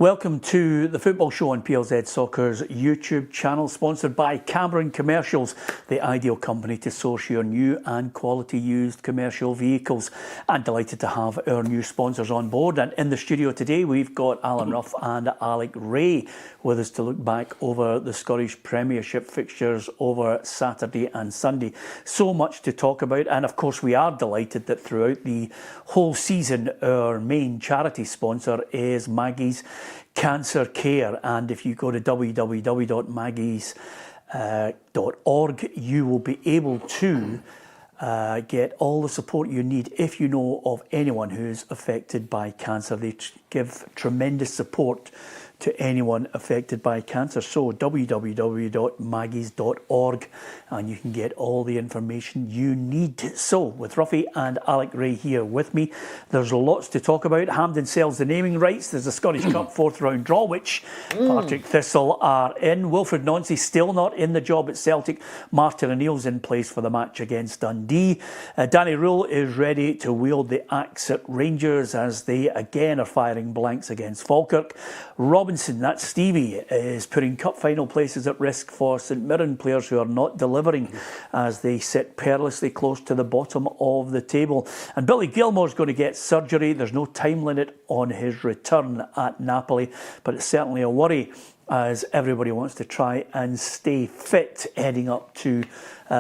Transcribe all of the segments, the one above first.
Welcome to the Football Show on PLZ Soccer's YouTube channel, sponsored by Cameron Commercials, the ideal company to source your new and quality used commercial vehicles. And delighted to have our new sponsors on board. And in the studio today, we've got Alan Ruff and Alec Ray with us to look back over the Scottish Premiership fixtures over Saturday and Sunday. So much to talk about. And of course, we are delighted that throughout the whole season, our main charity sponsor is Maggie's Cancer Care, and if you go to www.maggies.org, you will be able to get all the support you need if you know of anyone who's affected by cancer. They give tremendous support to anyone affected by cancer. So www.maggies.org, and you can get all the information you need. So with Ruffy and Alec Ray here with me, there's lots to talk about. Hampden sells the naming rights. There's a Scottish Cup fourth round draw, which Partick Thistle are in. Wilfred Nancy still not in the job at Celtic. Martin O'Neill's in place for the match against Dundee. Danny Rule is ready to wield the axe at Rangers as they again are firing blanks against Falkirk. Robinson, that's Stevie, is putting cup final places at risk for St Mirren players who are not delivering as they sit perilously close to the bottom of the table. And Billy Gilmore's going to get surgery. There's no time limit on his return at Napoli, but it's certainly a worry as everybody wants to try and stay fit heading up to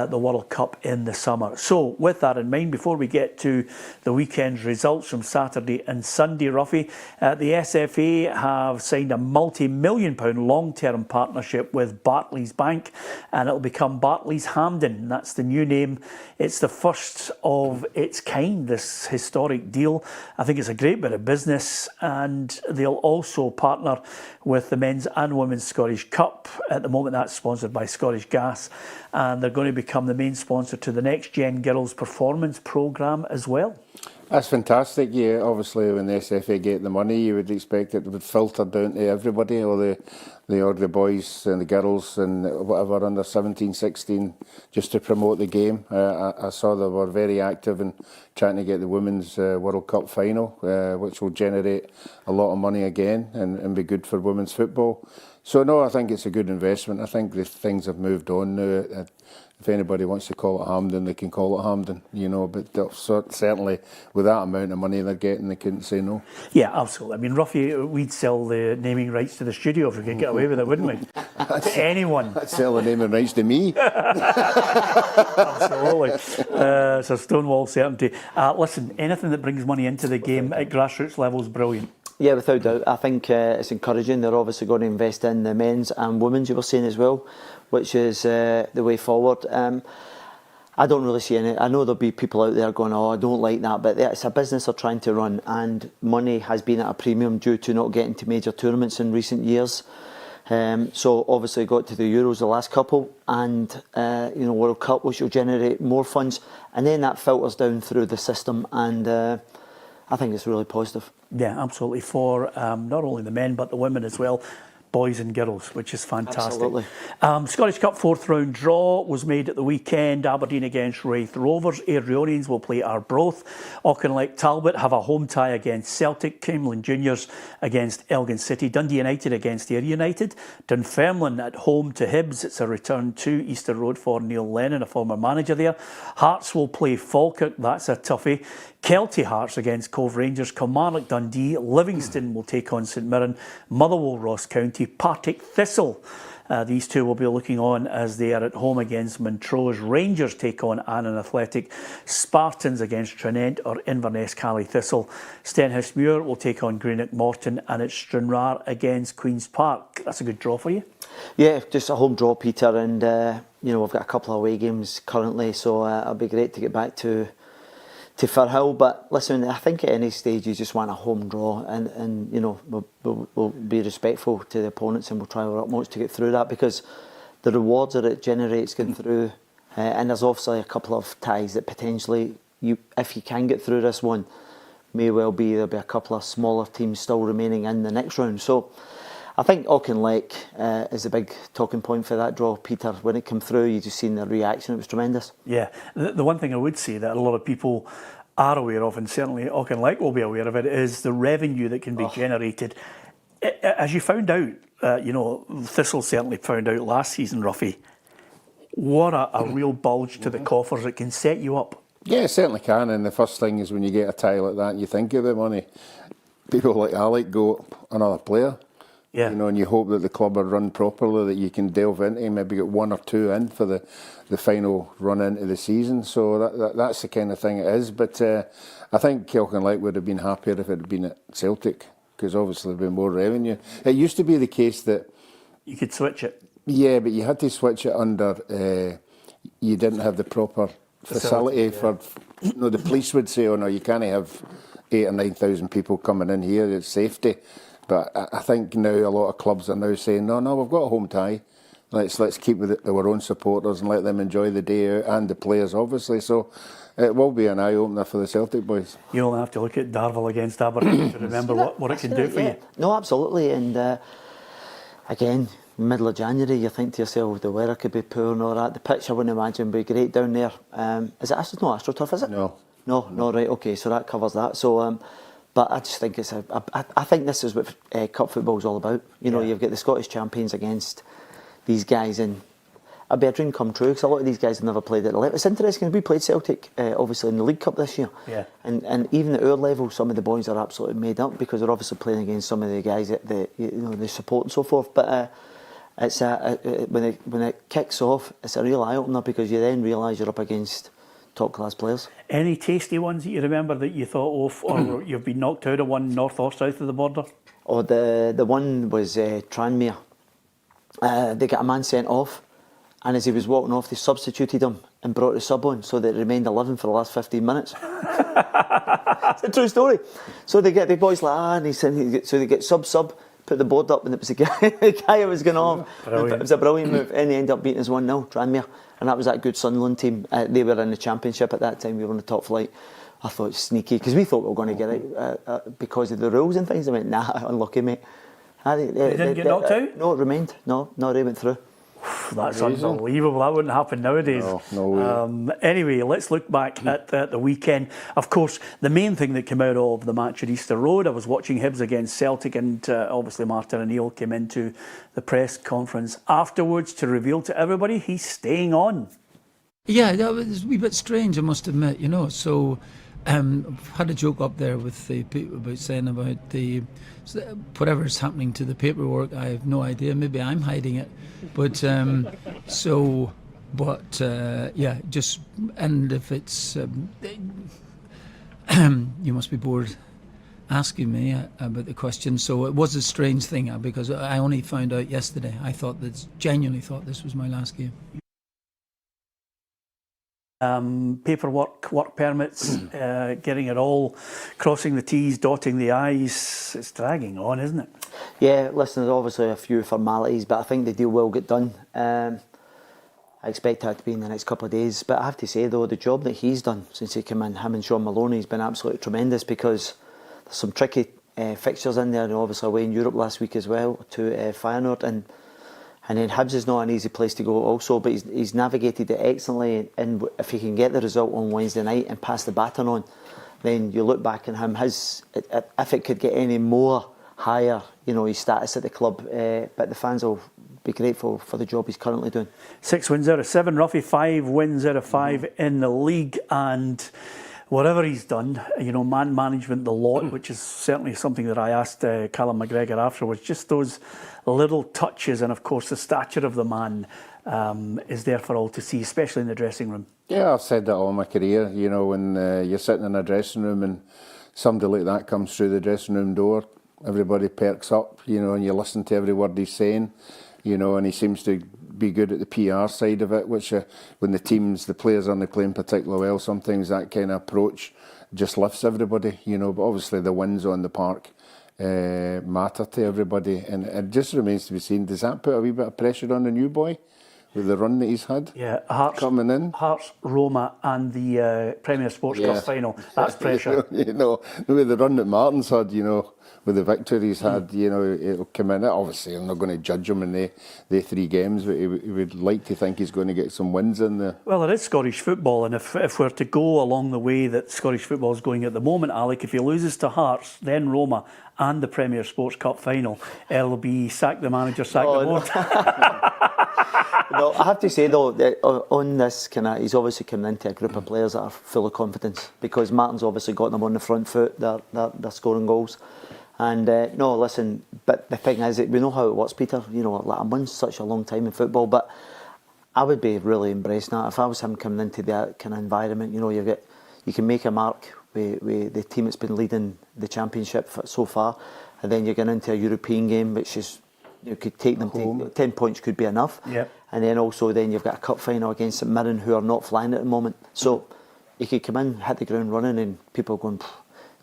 the World Cup in the summer. So with that in mind, before we get to the weekend's results from Saturday and Sunday, Ruffy, the SFA have signed a multi-million-pound long-term partnership with Barclays Bank, and it'll become Barclays Hampden. That's the new name. It's the first of its kind, this historic deal. I think it's a great bit of business, and they'll also partner with the Men's and Women's Scottish Cup. At the moment, that's sponsored by Scottish Gas, and they're going to become the main sponsor to the Next Gen Girls Performance Programme as well. That's fantastic. Yeah, obviously when the SFA get the money, you would expect it would filter down to everybody, all the boys and the girls and whatever under 17, 16, just to promote the game. I saw they were very active in trying to get the Women's World Cup final, which will generate a lot of money again and be good for women's football. So no, I think it's a good investment. I think the things have moved on now. If anybody wants to call it Hampden, they can call it Hampden, you know, but certainly with that amount of money they're getting, they couldn't say no. Yeah, absolutely. I mean, Ruffy, we'd sell the naming rights to the studio if we could get away with it, wouldn't we? To anyone. I'd sell the naming rights to me. Absolutely. It's a stonewall certainty. Listen, anything that brings money into the game at grassroots level is brilliant. Yeah, without doubt. I think it's encouraging. They're obviously going to invest in the men's and women's, you were saying as well, which is the way forward. I don't really see any. I know there'll be people out there going, oh, I don't like that, but it's a business they're trying to run, and money has been at a premium due to not getting to major tournaments in recent years. So obviously got to the Euros the last couple, and World Cup, which will generate more funds, and then that filters down through the system, and I think it's really positive. Yeah, absolutely, for not only the men but the women as well, boys and girls, which is fantastic. Absolutely. Scottish Cup fourth round draw was made at the weekend. Aberdeen against Raith Rovers. Airdrieonians will play Arbroath. Auchinleck Talbot have a home tie against Celtic. Camelin Juniors against Elgin City. Dundee United against Ayr United. Dunfermline at home to Hibs. It's a return to Easter Road for Neil Lennon, a former manager there. Hearts will play Falkirk. That's a toughie. Kelty Hearts against Cove Rangers. Kilmarnock Dundee. Livingston will take on St Mirren. Motherwell Ross County. Partick Thistle. These two will be looking on as they are at home against Montrose. Rangers take on Annan Athletic. Spartans against Trinent or Inverness Cally Thistle. Stenhousemuir will take on Greenock Morton, and it's Stranraer against Queen's Park. That's a good draw for you. Yeah, just a home draw, Peter, and we've got a couple of away games currently, so it'll be great to get back to Firhill. But listen, I think at any stage you just want a home draw, and we'll be respectful to the opponents, and we'll try our utmost to get through that, because the rewards that it generates going through, and there's obviously a couple of ties that potentially, if you can get through this one, may well be there'll be a couple of smaller teams still remaining in the next round. So I think Auchinleck is a big talking point for that draw, Peter. When it came through, you just seen the reaction; it was tremendous. Yeah, the one thing I would say that a lot of people are aware of, and certainly Auchinleck will be aware of it, is the revenue that can be generated As you found out, Thistle certainly found out last season, Ruffy, what a real bulge to the coffers. It can set you up. Yeah, it certainly can. And the first thing is when you get a tie like that and you think about money, people like Alec go, another player. Yeah. And you hope that the club are run properly, that you can delve into, maybe get one or two in for the final run into the season. So that's the kind of thing it is. But I think Kilkenlock would have been happier if it had been at Celtic, because obviously there'd been more revenue. It used to be the case that you could switch it. Yeah, but you had to switch it under. You didn't have the proper facility for. The police would say, "Oh no, you can't have 8,000 or 9,000 people coming in here. It's safety." But I think now a lot of clubs are now saying, "No, we've got a home tie. Let's keep with our own supporters and let them enjoy the day out, and the players, obviously." So it will be an eye opener for the Celtic boys. You only have to look at Darvel against Aberdeen to remember what it can do for you. No, absolutely, and again, middle of January, you think to yourself, the weather could be poor and all that. The pitch, I wouldn't imagine, would be great down there. Is it AstroTurf, is it? No, right, okay, so that covers that. So, but I just think I think this is what cup football is all about. You've got the Scottish champions against these guys, and it'd be a dream come true, because a lot of these guys have never played at the level. It's interesting, we played Celtic, obviously, in the League Cup this year. Yeah. And even at our level, some of the boys are absolutely made up, because they're obviously playing against some of the guys that they support and so forth. But it's when it kicks off, it's a real eye opener, because you then realise you're up against top class players. Any tasty ones that you remember that you thought of, or you've been knocked out of one north or south of the border? The one was Tranmere. They got a man sent off, and as he was walking off, they substituted him and brought the sub on, so that it remained 11 for the last 15 minutes. It's a true story. So they get the boys like, and so they get sub, put the board up, and it was the guy who was going off. It was a brilliant move, and they ended up beating us 1-0, Tranmere. And that was that good Sunderland team. They were in the Championship at that time. We were on the top flight. I thought it was sneaky, because we thought we were going to get it because of the rules and things. I went, nah, unlucky, mate. They didn't get knocked out? No, it remained. No, they went through. That's unbelievable. That wouldn't happen nowadays. No way. Anyway, let's look back at the weekend. Of course, the main thing that came out of the match at Easter Road, I was watching Hibs against Celtic, and obviously Martin O'Neill came into the press conference afterwards to reveal to everybody he's staying on. Yeah, that was a wee bit strange, I must admit, So I've had a joke up there with the people about saying about whatever's happening to the paperwork. I have no idea. Maybe I'm hiding it, but yeah, just, and if it's you must be bored asking me about the question. So it was a strange thing, because I only found out yesterday. I genuinely thought this was my last game. Paperwork, work permits, getting it all, crossing the T's, dotting the I's. It's dragging on, isn't it? Yeah, listen, there's obviously a few formalities, but I think the deal will get done. I expect that to be in the next couple of days. But I have to say, though, the job that he's done since he came in, him and Sean Maloney, has been absolutely tremendous, because there's some tricky fixtures in there, and obviously away in Europe last week as well to Feyenoord, and then Hibs is not an easy place to go also, but he's navigated it excellently, and if he can get the result on Wednesday night and pass the baton on, then you look back on him, if it could get any more higher, his status at the club, but the fans will be grateful for the job he's currently doing. 6 wins out of 7, Ruffy, 5 wins out of 5 in the league, and whatever he's done, man management, the lot, which is certainly something that I asked Callum McGregor afterwards, just those little touches, and of course the stature of the man is there for all to see, especially in the dressing room. Yeah, I've said that all my career, when you're sitting in a dressing room and somebody like that comes through the dressing room door, everybody perks up, and you listen to every word he's saying, and he seems to be good at the PR side of it, which when the players aren't playing particularly well, sometimes that kind of approach just lifts everybody, but obviously the wins on the park matter to everybody, and it just remains to be seen. Does that put a wee bit of pressure on the new boy with the run that he's had. Yeah, Hearts coming in. Hearts, Roma, and the Premier Sports Cup final. That's pressure. You know, with the run that Martin's had, you know, with the victory he's had, you know, it'll come in. Obviously, I'm not going to judge him in the 3 games, but he would like to think he's going to get some wins in there. Well, it is Scottish football, and if we're to go along the way that Scottish football is going at the moment, Alec, if he loses to Hearts, then Roma, and the Premier Sports Cup final, it'll be sack the manager, sack the board. No, I have to say though, that on this he's obviously coming into a group of players that are full of confidence, because Martin's obviously got them on the front foot. They're scoring goals, and no, listen. But the thing is, we know how it works, Peter. You know, like, I'm on such a long time in football, but I would be really embracing that if I was him coming into that kind of environment. You know, you can make a mark with the team that's been leading the championship so far, and then you're going into a European game, which is, you could take them to 10 points could be enough. Yep. And then also then you've got a cup final against St Mirren, who are not flying at the moment. So you could come in, hit the ground running, and people going. Pfft.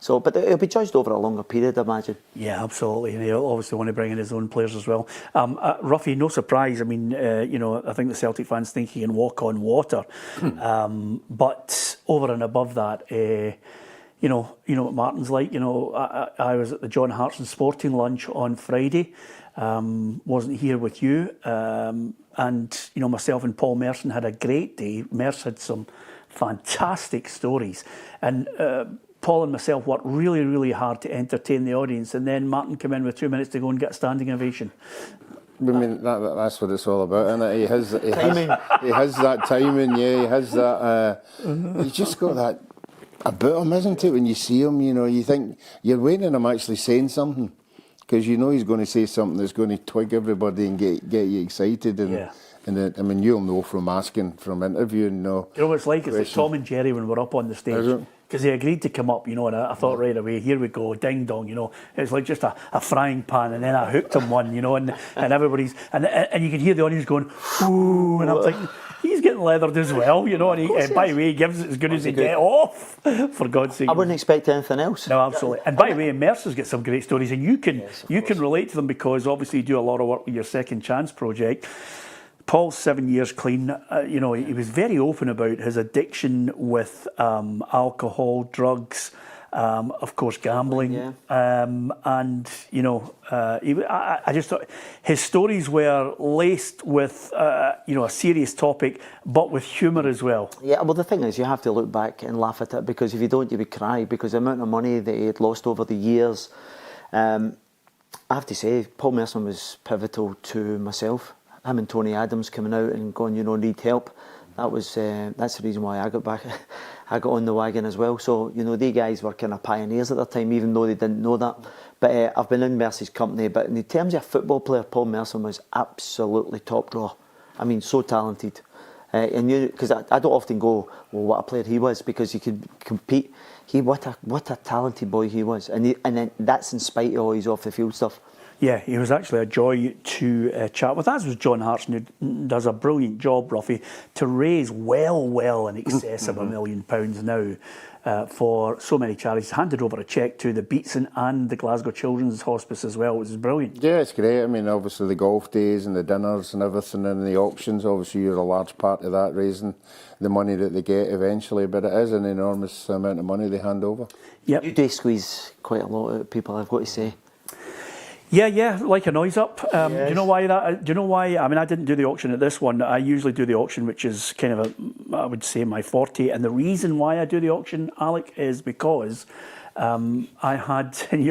So, but it'll be judged over a longer period, I imagine. Yeah, absolutely. And he'll obviously want to bring in his own players as well. Ruffy, no surprise. I mean, you know, I think the Celtic fans think he can walk on water. But over and above that, you know what Martin's like. You know, I was at the John Hartson Sporting lunch on Friday. Wasn't here with you. And, you know, myself and Paul Merson had a great day. Merce had some fantastic stories. And Paul and myself worked really, really hard to entertain the audience. And then Martin came in with 2 minutes to go and get a standing ovation. I mean, that's what it's all about, isn't it? He has that timing, yeah, he has that... he's just got that about him, isn't it? When you see him, you know, you think you're waiting on him actually saying something, because you know he's going to say something that's going to twig everybody and get you excited. And, Yeah. and I mean, you'll know from asking, from interviewing, You know what it's like? It's like Tom and Jerry when we're up on the stage. Because they agreed to come up, you know, and I thought right away, here we go, ding dong, you know. It's like just a frying pan, and then I hooked him one, you know, and everybody's... And you can hear the audience going, ooh, and I'm thinking, he's getting leathered as well, you know, and by the way, he gives it as good as he get off, for God's sake. I wouldn't expect anything else. No, absolutely. And by the way, Mercer's got some great stories, and you can relate to them, because obviously you do a lot of work with your Second Chance project. Paul's 7 years clean. You know, he was very open about his addiction with alcohol, drugs, of course, gambling. Yeah. And, you know, I just thought his stories were laced with, you know, a serious topic, but with humour as well. Yeah, well, the thing is, you have to look back and laugh at it, because if you don't, you would cry, because the amount of money that he had lost over the years. I have to say, Paul Merson was pivotal to myself. Him and Tony Adams coming out and going, you know, need help. That's the reason why I got back. I got on the wagon as well. So, you know, they guys were kind of pioneers at the time, even though they didn't know that. But I've been in Mercy's company. But in terms of a football player, Paul Merson was absolutely top draw. I mean, so talented. And you, because I don't often go, well, what a player he was, because he could compete. What a talented boy he was, and then that's in spite of all his off the field stuff. Yeah, he was actually a joy to chat with, as was John Hartson, who does a brilliant job, Ruffy, to raise well in excess of £1 million now for so many charities. Handed over a cheque to the Beatson and the Glasgow Children's Hospice as well, which is brilliant. Yeah, it's great. I mean, obviously the golf days and the dinners and everything and the auctions, obviously you're a large part of that, raising the money that they get eventually, but it is an enormous amount of money they hand over. Yep. You do squeeze quite a lot out of people, I've got to say. Yeah, like a noise up. Yes. Do you know why that? Do you know why? I mean, I didn't do the auction at this one. I usually do the auction, which is kind of I would say my forte. And the reason why I do the auction, Alec, is because I had, and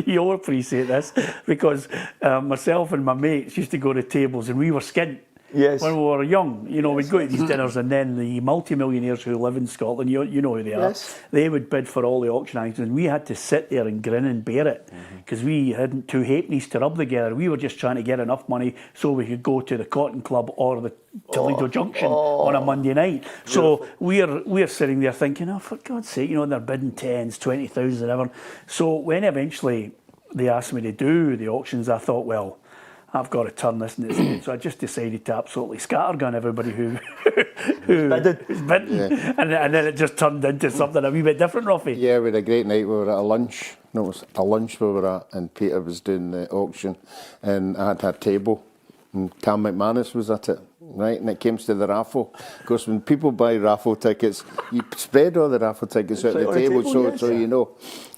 you'll appreciate this, because myself and my mates used to go to tables and we were skint. Yes. When we were young, you know, we'd go to these dinners, and then the multi-millionaires who live in Scotland, you know who they are, Yes. they would bid for all the auction items, and we had to sit there and grin and bear it, because we hadn't two halfpennies to rub together. We were just trying to get enough money so we could go to the Cotton Club or the Toledo Junction on a Monday night. So we're sitting there thinking, oh, for God's sake, you know, and they're bidding 10s, 20,000, whatever. So when eventually they asked me to do the auctions, I thought, well, I've got to turn this into something. So I just decided to absolutely scattergun everybody who's bidding. Yeah. And then it just turned into something a wee bit different, Ruffy. Yeah, we had a great night. We were at a lunch. No, it was a lunch we were at, and Peter was doing the auction, and I had a table, and Cam McManus was at it. right? And it comes to the raffle. Of course, when people buy raffle tickets, you spread all the raffle tickets out Right the on the table, table, so yes. you know.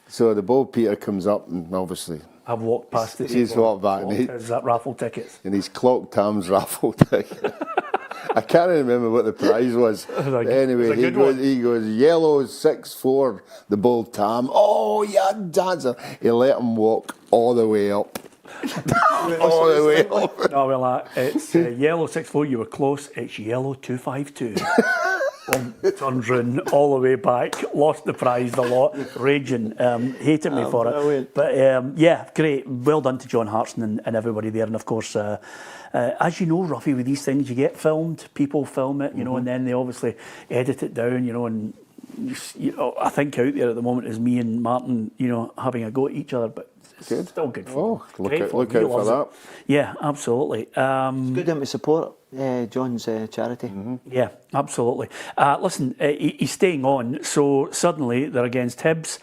So the ball Peter comes up, and obviously I've walked past the he's table. walked back, and Is that raffle tickets? he's clocked Tam's raffle ticket. I can't remember what the prize was. Like, Anyway, it's a good one. he goes, yellow 6-4, the bold Tam. Oh, yeah, dancer. He let him walk all the way up. All the way up. No, well, it's yellow 6-4. You were close. It's yellow 252. Turned round all the way back, lost the prize a lot, raging, hated me for brilliant. it. But yeah, great. Well done to John Hartson and everybody there. And of course, as you know, Ruffy, with these things, you get filmed, people film it, you know, and then they obviously edit it down, you know, and I think out there at the moment is me and Martin, you know, having a go at each other, but it's Good. still good fun. Oh, look Great out, fun. look He out for loves it. that. Yeah, absolutely. Good him to support John's charity. Yeah, absolutely. Listen, he's staying on, so suddenly they're against Hibs.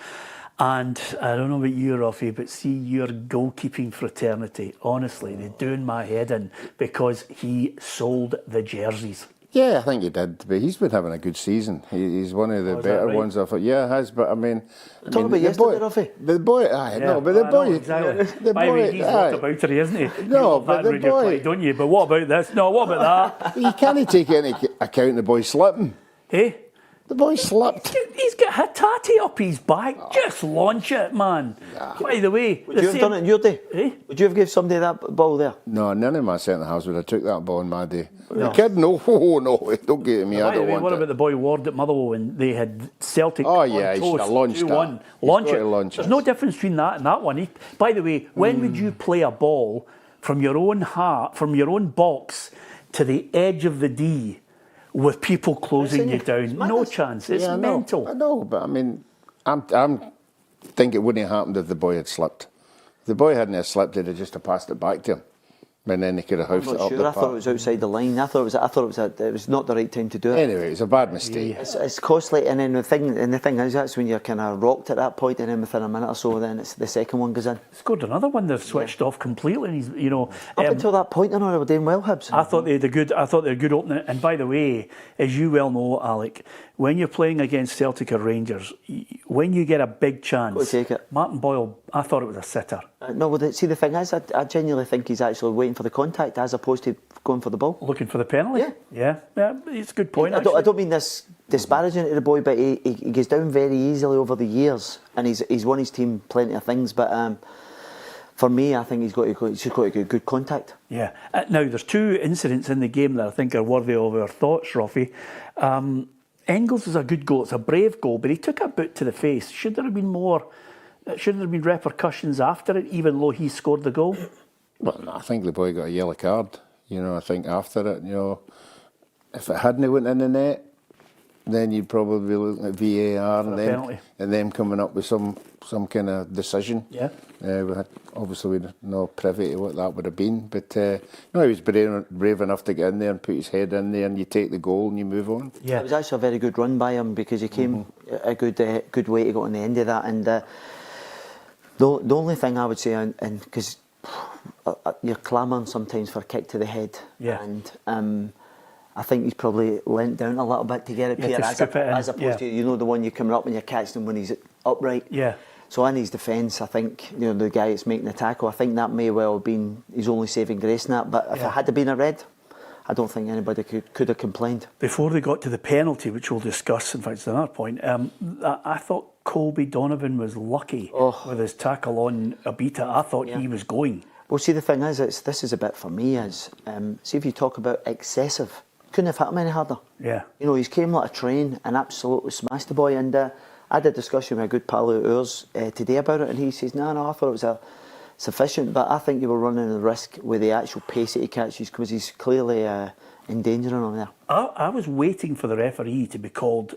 And I don't know about you, Ruffy, but see your goalkeeping fraternity, honestly, they're doing my head in because he sold the jerseys. Yeah, I think he did. But he's been having a good season. He's one of the is that better right? ones. I thought, yeah, he has. But I mean, Talking about yesterday, Ruffy. The boy, aye, no, but the I boy, know, exactly. the By the way, boy, he's aye. what about it, isn't he? You No, love but that the radio boy- play, don't you? But what about this? No, what about that? You can't take into account the boy slipping. Hey? The boy slipped. He's got Hattati up his back. Just launch it, man. By the way, Would you have done it in your day? Eh? Would you have given somebody that ball there? No, none of my centre halves would have took that ball in my day. You kidding? No, oh, no, don't get me. I By the don't way, want what it. about the boy Ward at Motherwell when they had Celtic Oh, on yeah, he should toast, have launched 2-1. that. He's Launch got it. to launch There's it. no difference between that and that one. By the way, when would you play a ball from your own heart, from your own box to the edge of the D with people closing you down? No chance. It's Yeah, I know. mental. I know, but I mean, I'm think it wouldn't have happened if the boy had slipped. If the boy hadn't have slipped, they'd have just have passed it back to him. And then they could have I'm housed it not up sure. the I thought it was outside the line. I thought it was not the right time to do it. Anyway, it's a bad mistake. It's costly, and then the thing is that's when you're kind of rocked at that point, and then within a minute or so, then it's the second one goes in. Scored another one. They've switched off completely. And he's, you know, Up until that point, I know they were doing well, Hibs. I thought they had a good. I thought they had a good opening. And by the way, as you well know, Alec, when you're playing against Celtic or Rangers, when you get a big chance, Got to take it. Martin Boyle, I thought it was a sitter. No, well, see, the thing is, I genuinely think he's actually waiting for the contact as opposed to going for the ball. Looking for the penalty. Yeah. Yeah. It's a good point. I don't mean this disparaging to the boy, but he goes down very easily over the years, and he's won his team plenty of things. But for me, I think he's just got to get good contact. Yeah. Now, there's two incidents in the game that I think are worthy of our thoughts, Ruffy. Engels is a good goal. It's a brave goal, but he took a boot to the face. Should there have been more? Should there have been repercussions after it, even though he scored the goal? Well, I think the boy got a yellow card. You know, I think after it, you know, if it hadn't went in the net, then you'd probably be looking at VAR a penalty. and them coming up with some kind of decision. Yeah. Obviously, we're not privy to what that would have been, but no, he was brave enough to get in there and put his head in there, and you take the goal and you move on. Yeah. It was actually a very good run by him because he came a good way to go on the end of that. And the only thing I would say, and because you're clamouring sometimes for a kick to the head, Yeah. and I think he's probably leant down a little bit to get it, Yeah, Pierre, to scoop it in. as opposed to, you know, the one you coming up and you're catching him when he's upright. Yeah. So in his defence, I think, you know, the guy that's making the tackle, I think that may well have been his only saving grace in that. But if it had to been a red, I don't think anybody could have complained. Before they got to the penalty, which we'll discuss, in fact, it's another point, I thought Colby Donovan was lucky with his tackle on Abita. I thought he was going. Well, see, the thing is, this is a bit for me, is, see, if you talk about excessive, couldn't have hit him any harder. Yeah. You know, he's came like a train and absolutely smashed the boy. And I had a discussion with a good pal of ours today about it, and he says, no, I thought it was sufficient, but I think you were running the risk with the actual pace that he catches, because he's clearly endangering him there. I was waiting for the referee to be called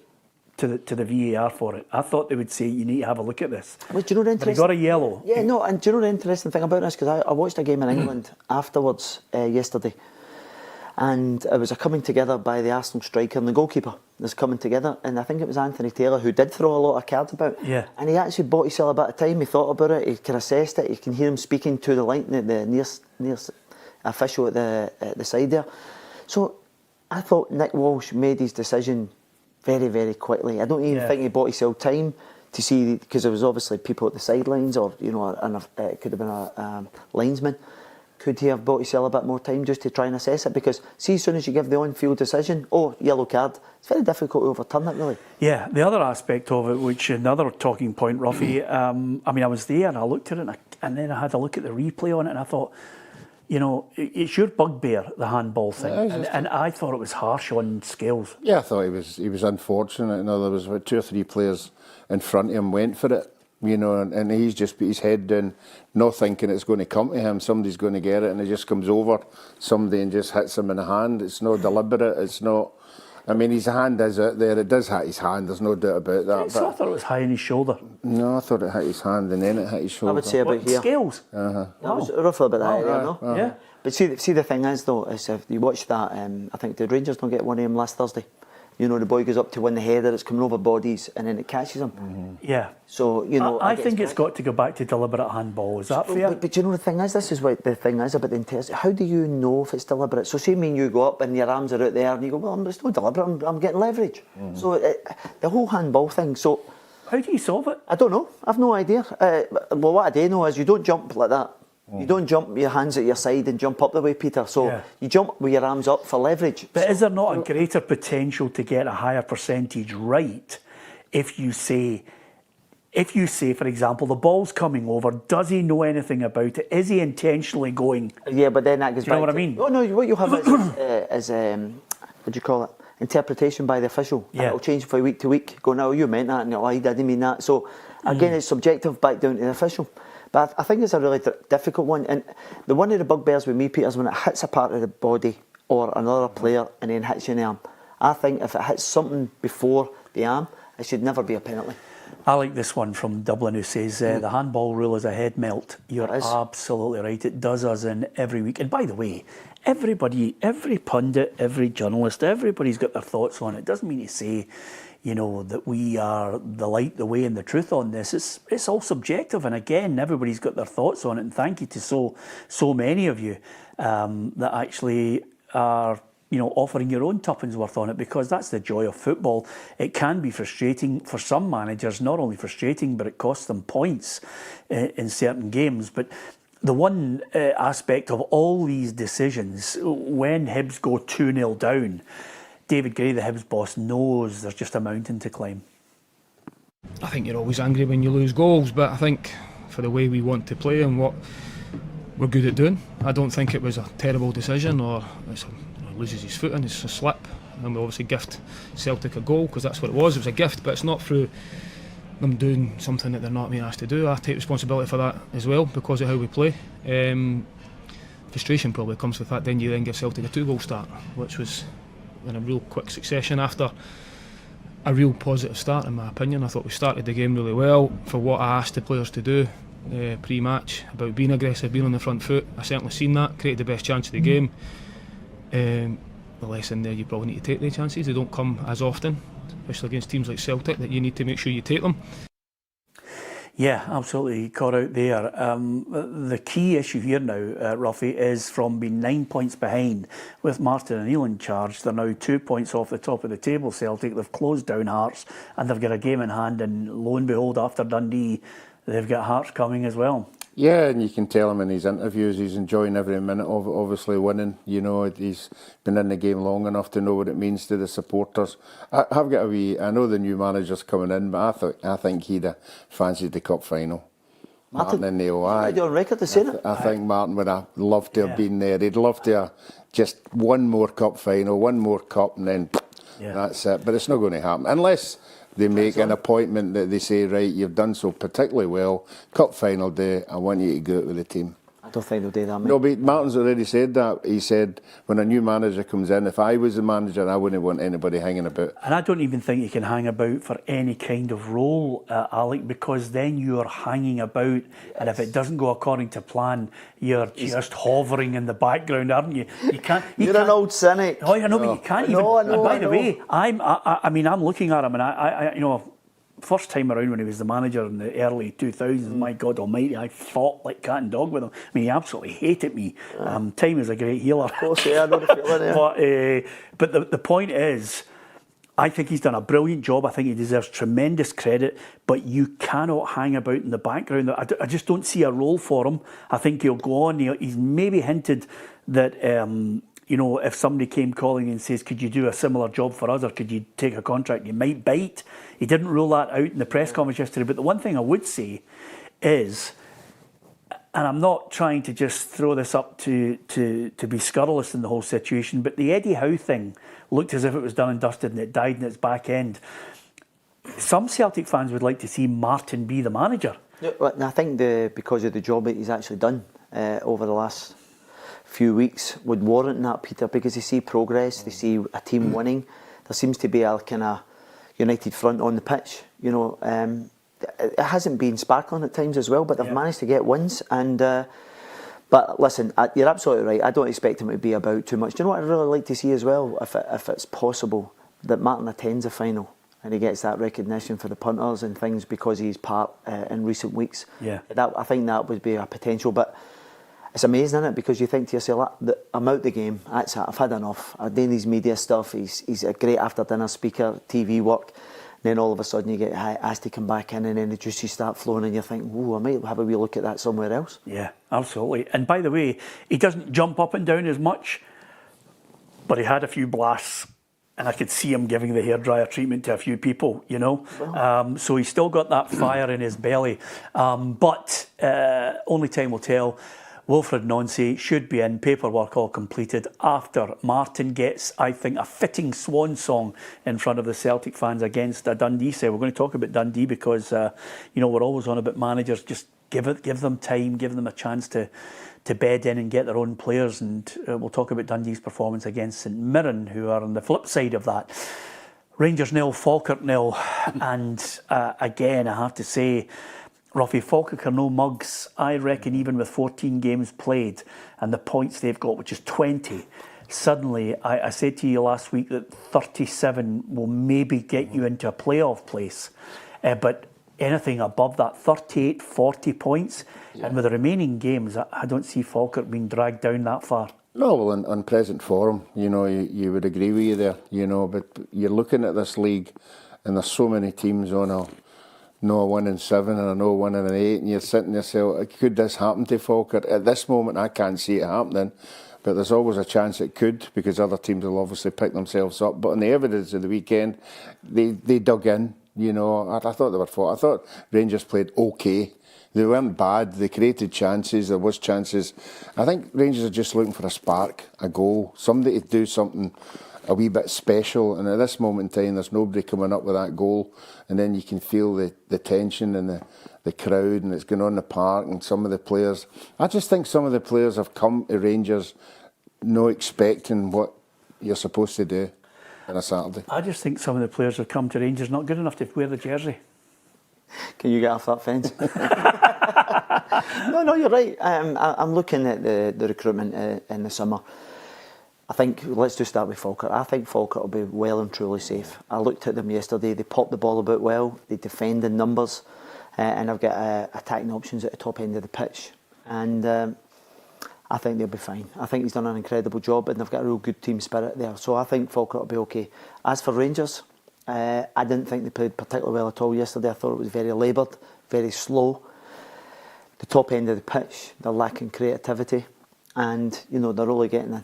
to the VAR for it. I thought they would say, you need to have a look at this. Well, do you know the But he interesting? got a yellow. Yeah, no, and do you know the interesting thing about this? Because I watched a game in England afterwards yesterday, and it was a coming together by the Arsenal striker and the goalkeeper. There's coming together, and I think it was Anthony Taylor who did throw a lot of cards about. Yeah. And he actually bought himself a bit of time. He thought about it. He can assess it. You can hear him speaking to the line, the nearest official at the side there. So I thought Nick Walsh made his decision very, very quickly. I don't even think he bought himself time to see, because there was obviously people at the sidelines, or and it could have been a linesman. Could he have bought himself a bit more time just to try and assess it? Because see, as soon as you give the on-field decision, yellow card, it's very difficult to overturn it, really. Yeah, the other aspect of it, which another talking point, Ruffy, I was there and I looked at it and then I had a look at the replay on it and I thought, it's your bugbear, the handball thing. And I thought it was harsh on Scales. Yeah, I thought he was unfortunate. There was about 2 or 3 players in front of him went for it, and he's just put his head down, not thinking it's going to come to him. Somebody's going to get it, and it just comes over somebody and just hits him in the hand. It's not deliberate. It's not. I mean, his hand is out there. It does hit his hand. There's no doubt about that. So I thought it was high on his shoulder. No, I thought it hit his hand and then it hit his shoulder. I would say about here. Scales? That was roughly about that area, no? Yeah. But see, the thing is, though, is if you watch that, I think the Rangers don't get one of them last Thursday. The boy goes up to win the header, it's coming over bodies, and then it catches him. Mm-hmm. Yeah. So, I think it's got to go back to deliberate handball. Is that fair? But the thing is, this is what the thing is about the intensity. How do you know if it's deliberate? So, say you go up and your arms are out there, and you go, well, it's not deliberate, I'm getting leverage. Mm-hmm. So, the whole handball thing, so... How do you solve it? I don't know. I've no idea. Well, what I do know is you don't jump like that. You don't jump with your hands at your side and jump up the way, Peter. So you jump with your arms up for leverage. But is there not a greater potential to get a higher percentage right if you say, for example, the ball's coming over, does he know anything about it? Is he intentionally going? Yeah, but then that goes back. Do you know what I mean? Oh no, what you have is what do you call it? Interpretation by the official. Yeah. And it'll change from week to week. Go, no, you meant that, and I didn't mean that. So again, it's subjective back down to the official. But I think it's a really difficult one. And one of the bugbears with me, Peter, is when it hits a part of the body or another player and then hits you in the arm. I think if it hits something before the arm, it should never be a penalty. I like this one from Dublin who says the handball rule is a head melt. You're absolutely right. It does us in every week. And by the way, everybody, every pundit, every journalist, everybody's got their thoughts on it. It doesn't mean to say, that we are the light, the way and the truth on this. It's all subjective. And again, everybody's got their thoughts on it. And thank you to so many of you that actually are offering your own tuppence worth on it, because that's the joy of football. It can be frustrating for some managers, not only frustrating, but it costs them points in certain games. But the one aspect of all these decisions, when Hibs go 2-0 down, David Gray, the Hibs boss, knows there's just a mountain to climb. I think you're always angry when you lose goals, but I think for the way we want to play and what we're good at doing, I don't think it was a terrible decision or loses his foot and it's a slip, and we obviously gift Celtic a goal because that's what it was a gift, but it's not through them doing something that they're not being asked to do. I take responsibility for that as well because of how we play. Frustration probably comes with that, then you give Celtic a 2-goal start, which was in a real quick succession after a real positive start in my opinion. I thought we started the game really well for what I asked the players to do pre-match, about being aggressive, being on the front foot. I certainly seen that, created the best chance of the game. The lesson there, you probably need to take the chances. They don't come as often, especially against teams like Celtic, that you need to make sure you take them. Yeah, absolutely caught out there. The key issue here now, Ruffy, is from being 9 points behind with Martin O'Neill in charge. They're now 2 points off the top of the table, Celtic. They've closed down Hearts and they've got a game in hand, and lo and behold, after Dundee, they've got Hearts coming as well. Yeah, and you can tell him in his interviews he's enjoying every minute of obviously winning. He's been in the game long enough to know what it means to the supporters. I know the new manager's coming in, but I think he'd have fancied the cup final. Martin and Neil. You're on record to saying it. I think Martin would have loved to have been there. He'd love to have just one more cup final, one more cup, and then that's it. But it's not going to happen unless they make an appointment that they say, right, you've done so particularly well, cup final day, I want you to go out with the team. I don't think they'll do that, mate. No, but Martin's already said that. He said, when a new manager comes in, if I was the manager, I wouldn't want anybody hanging about. And I don't even think you can hang about for any kind of role, Alec, because then you're hanging about, and if it doesn't go according to plan, you're just hovering in the background, aren't you? You can't. You're an old cynic. Oh, I know, but you can't even. I know, by the way, I'm looking at him, and I first time around when he was the manager in the early 2000s, my God almighty, I fought like cat and dog with him. I mean, he absolutely hated me. Time is a great healer. Of course, yeah, I know the feeling, yeah. But the point is, I think he's done a brilliant job. I think he deserves tremendous credit, but you cannot hang about in the background. I just don't see a role for him. I think he'll go on. He's maybe hinted that, if somebody came calling and says, could you do a similar job for us, or could you take a contract, you might bite. He didn't rule that out in the press conference yesterday. But the one thing I would say is, and I'm not trying to just throw this up to be scurrilous in the whole situation, but the Eddie Howe thing looked as if it was done and dusted and it died in its back end. Some Celtic fans would like to see Martin be the manager. Yeah, well, I think because of the job that he's actually done over the last few weeks would warrant that, Peter, because they see progress, they see a team winning. There seems to be a kind of united front on the pitch. It hasn't been sparkling at times as well, but they've managed to get wins. And but listen, you're absolutely right. I don't expect him to be about too much. Do you know what I'd really like to see as well, if it's possible, that Martin attends a final and he gets that recognition for the punters and things because he's part in recent weeks. Yeah, I think that would be a potential. But it's amazing, isn't it? Because you think to yourself, I'm out the game. That's it. I've had enough. I'm doing his media stuff. He's a great after dinner speaker, TV work. Then all of a sudden you get asked to come back in, and then the juices start flowing, and you think, "Ooh, I might have a wee look at that somewhere else." Yeah, absolutely. And by the way, he doesn't jump up and down as much, but he had a few blasts, and I could see him giving the hairdryer treatment to a few people. So he's still got that fire in his belly. But only time will tell. Wilfred Nonsi should be in, paperwork all completed, after Martin gets, I think, a fitting swan song in front of the Celtic fans against a Dundee side. We're going to talk about Dundee because, we're always on about managers. Just give them time, give them a chance to bed in and get their own players. And we'll talk about Dundee's performance against St Mirren, who are on the flip side of that. Rangers 0, Falkirk 0. And again, I have to say, Ruffy, Falkirk are no mugs. I reckon even with 14 games played and the points they've got, which is 20, suddenly, I said to you last week that 37 will maybe get you into a playoff place. But anything above that, 38, 40 points, and with the remaining games, I don't see Falkirk being dragged down that far. No, well, on present form, you would agree with you there, but you're looking at this league and there's so many teams on a 1-7 and a 1-8, and you're sitting there saying, could this happen to Falkirk? At this moment, I can't see it happening, but there's always a chance it could, because other teams will obviously pick themselves up. But on the evidence of the weekend, they dug in. I thought they were fought. I thought Rangers played okay. They weren't bad. They created chances. There was chances. I think Rangers are just looking for a spark, a goal, somebody to do something a wee bit special, and at this moment in time there's nobody coming up with that goal, and then you can feel the tension and the crowd, and it's going on in the park, and some of the players, I just think some of the players have come to Rangers not expecting what you're supposed to do on a Saturday. I just think some of the players have come to Rangers not good enough to wear the jersey. Can you get off that fence? No, you're right. I'm looking at the recruitment in the summer. I think, let's just start with Falkirk. I think Falkirk will be well and truly safe. I looked at them yesterday. They popped the ball about well. They defend in numbers. And I've got attacking options at the top end of the pitch. And I think they'll be fine. I think he's done an incredible job, and they've got a real good team spirit there. So I think Falkirk will be okay. As for Rangers, I didn't think they played particularly well at all yesterday. I thought it was very laboured, very slow. The top end of the pitch, they're lacking creativity. And, they're only getting a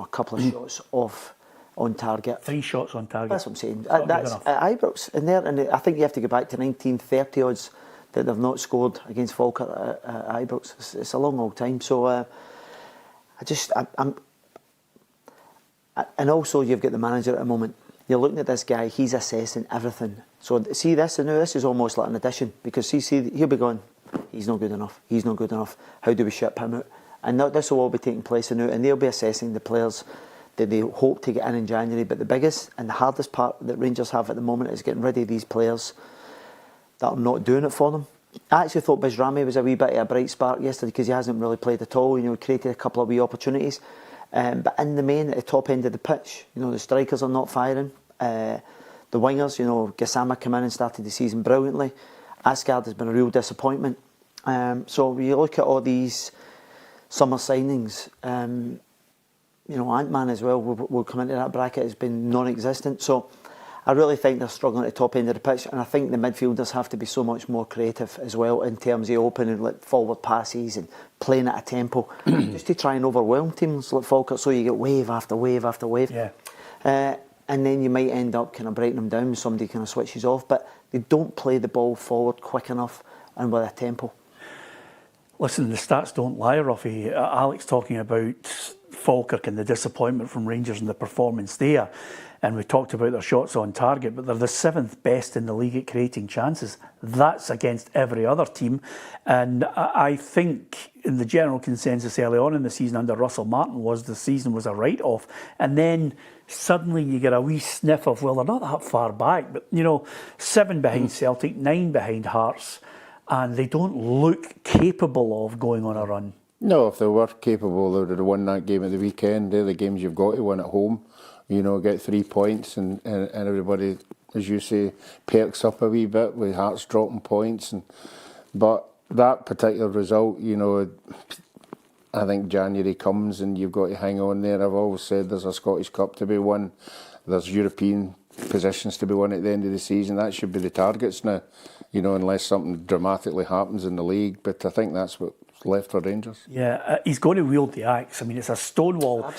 couple of shots off on target. 3 shots on target. That's what I'm saying. That's at Ibrox in there, and I think you have to go back to 1930 odds that they've not scored against Falkirk at Ibrox. It's a long old time. So I'm and also you've got the manager at the moment. You're looking at this guy. He's assessing everything. So see this, and now this is almost like an addition, because see he'll be going, he's not good enough. He's not good enough. How do we ship him out? And this will all be taking place now, and they'll be assessing the players that they hope to get in January. But the biggest and the hardest part that Rangers have at the moment is getting rid of these players that are not doing it for them. I actually thought Bijrami was a wee bit of a bright spark yesterday, because he hasn't really played at all. He created a couple of wee But in the main, at the top end of the pitch, the strikers are not firing. They're the wingers, you know, Gassama came in and started the season brilliantly. Asgard has been a real disappointment. So we look at all these summer signings. You know, Ant-Man as well will come into that bracket, has been non-existent. So I really think they're struggling at the top end of the pitch, and I think the midfielders have to be so much more creative as well in terms of opening like forward passes and playing at a tempo, just to try and overwhelm teams like Falkirk, so you get wave after wave after wave. Yeah. And then you might end up kind of breaking them down, somebody kind of switches off, but they don't play the ball forward quick enough and with a tempo. Listen, the stats don't lie, Ruffy. Alex talking about Falkirk and the disappointment from Rangers and the performance there. And we talked about their shots on target, but they're the 7th best in the league at creating chances. That's against every other team. And I think in the general consensus early on in the season under Russell Martin was the season was a write-off. And then suddenly you get a wee sniff of, well, they're not that far back, but, you know, 7 behind Celtic, 9 behind Hearts, and they don't look capable of going on a run. No, if they were capable, they would have won that game at the weekend. They're the games you've got to win at home. You know, get 3 points and everybody, as you say, perks up a wee bit with Hearts dropping points. But that particular result, you know, I think January comes and you've got to hang on there. I've always said there's a Scottish Cup to be won. There's European positions to be won at the end of the season. That should be the targets now, you know, unless something dramatically happens in the league. But I think that's what's left for Rangers. Yeah, he's going to wield the axe. I mean, it's a Stonewall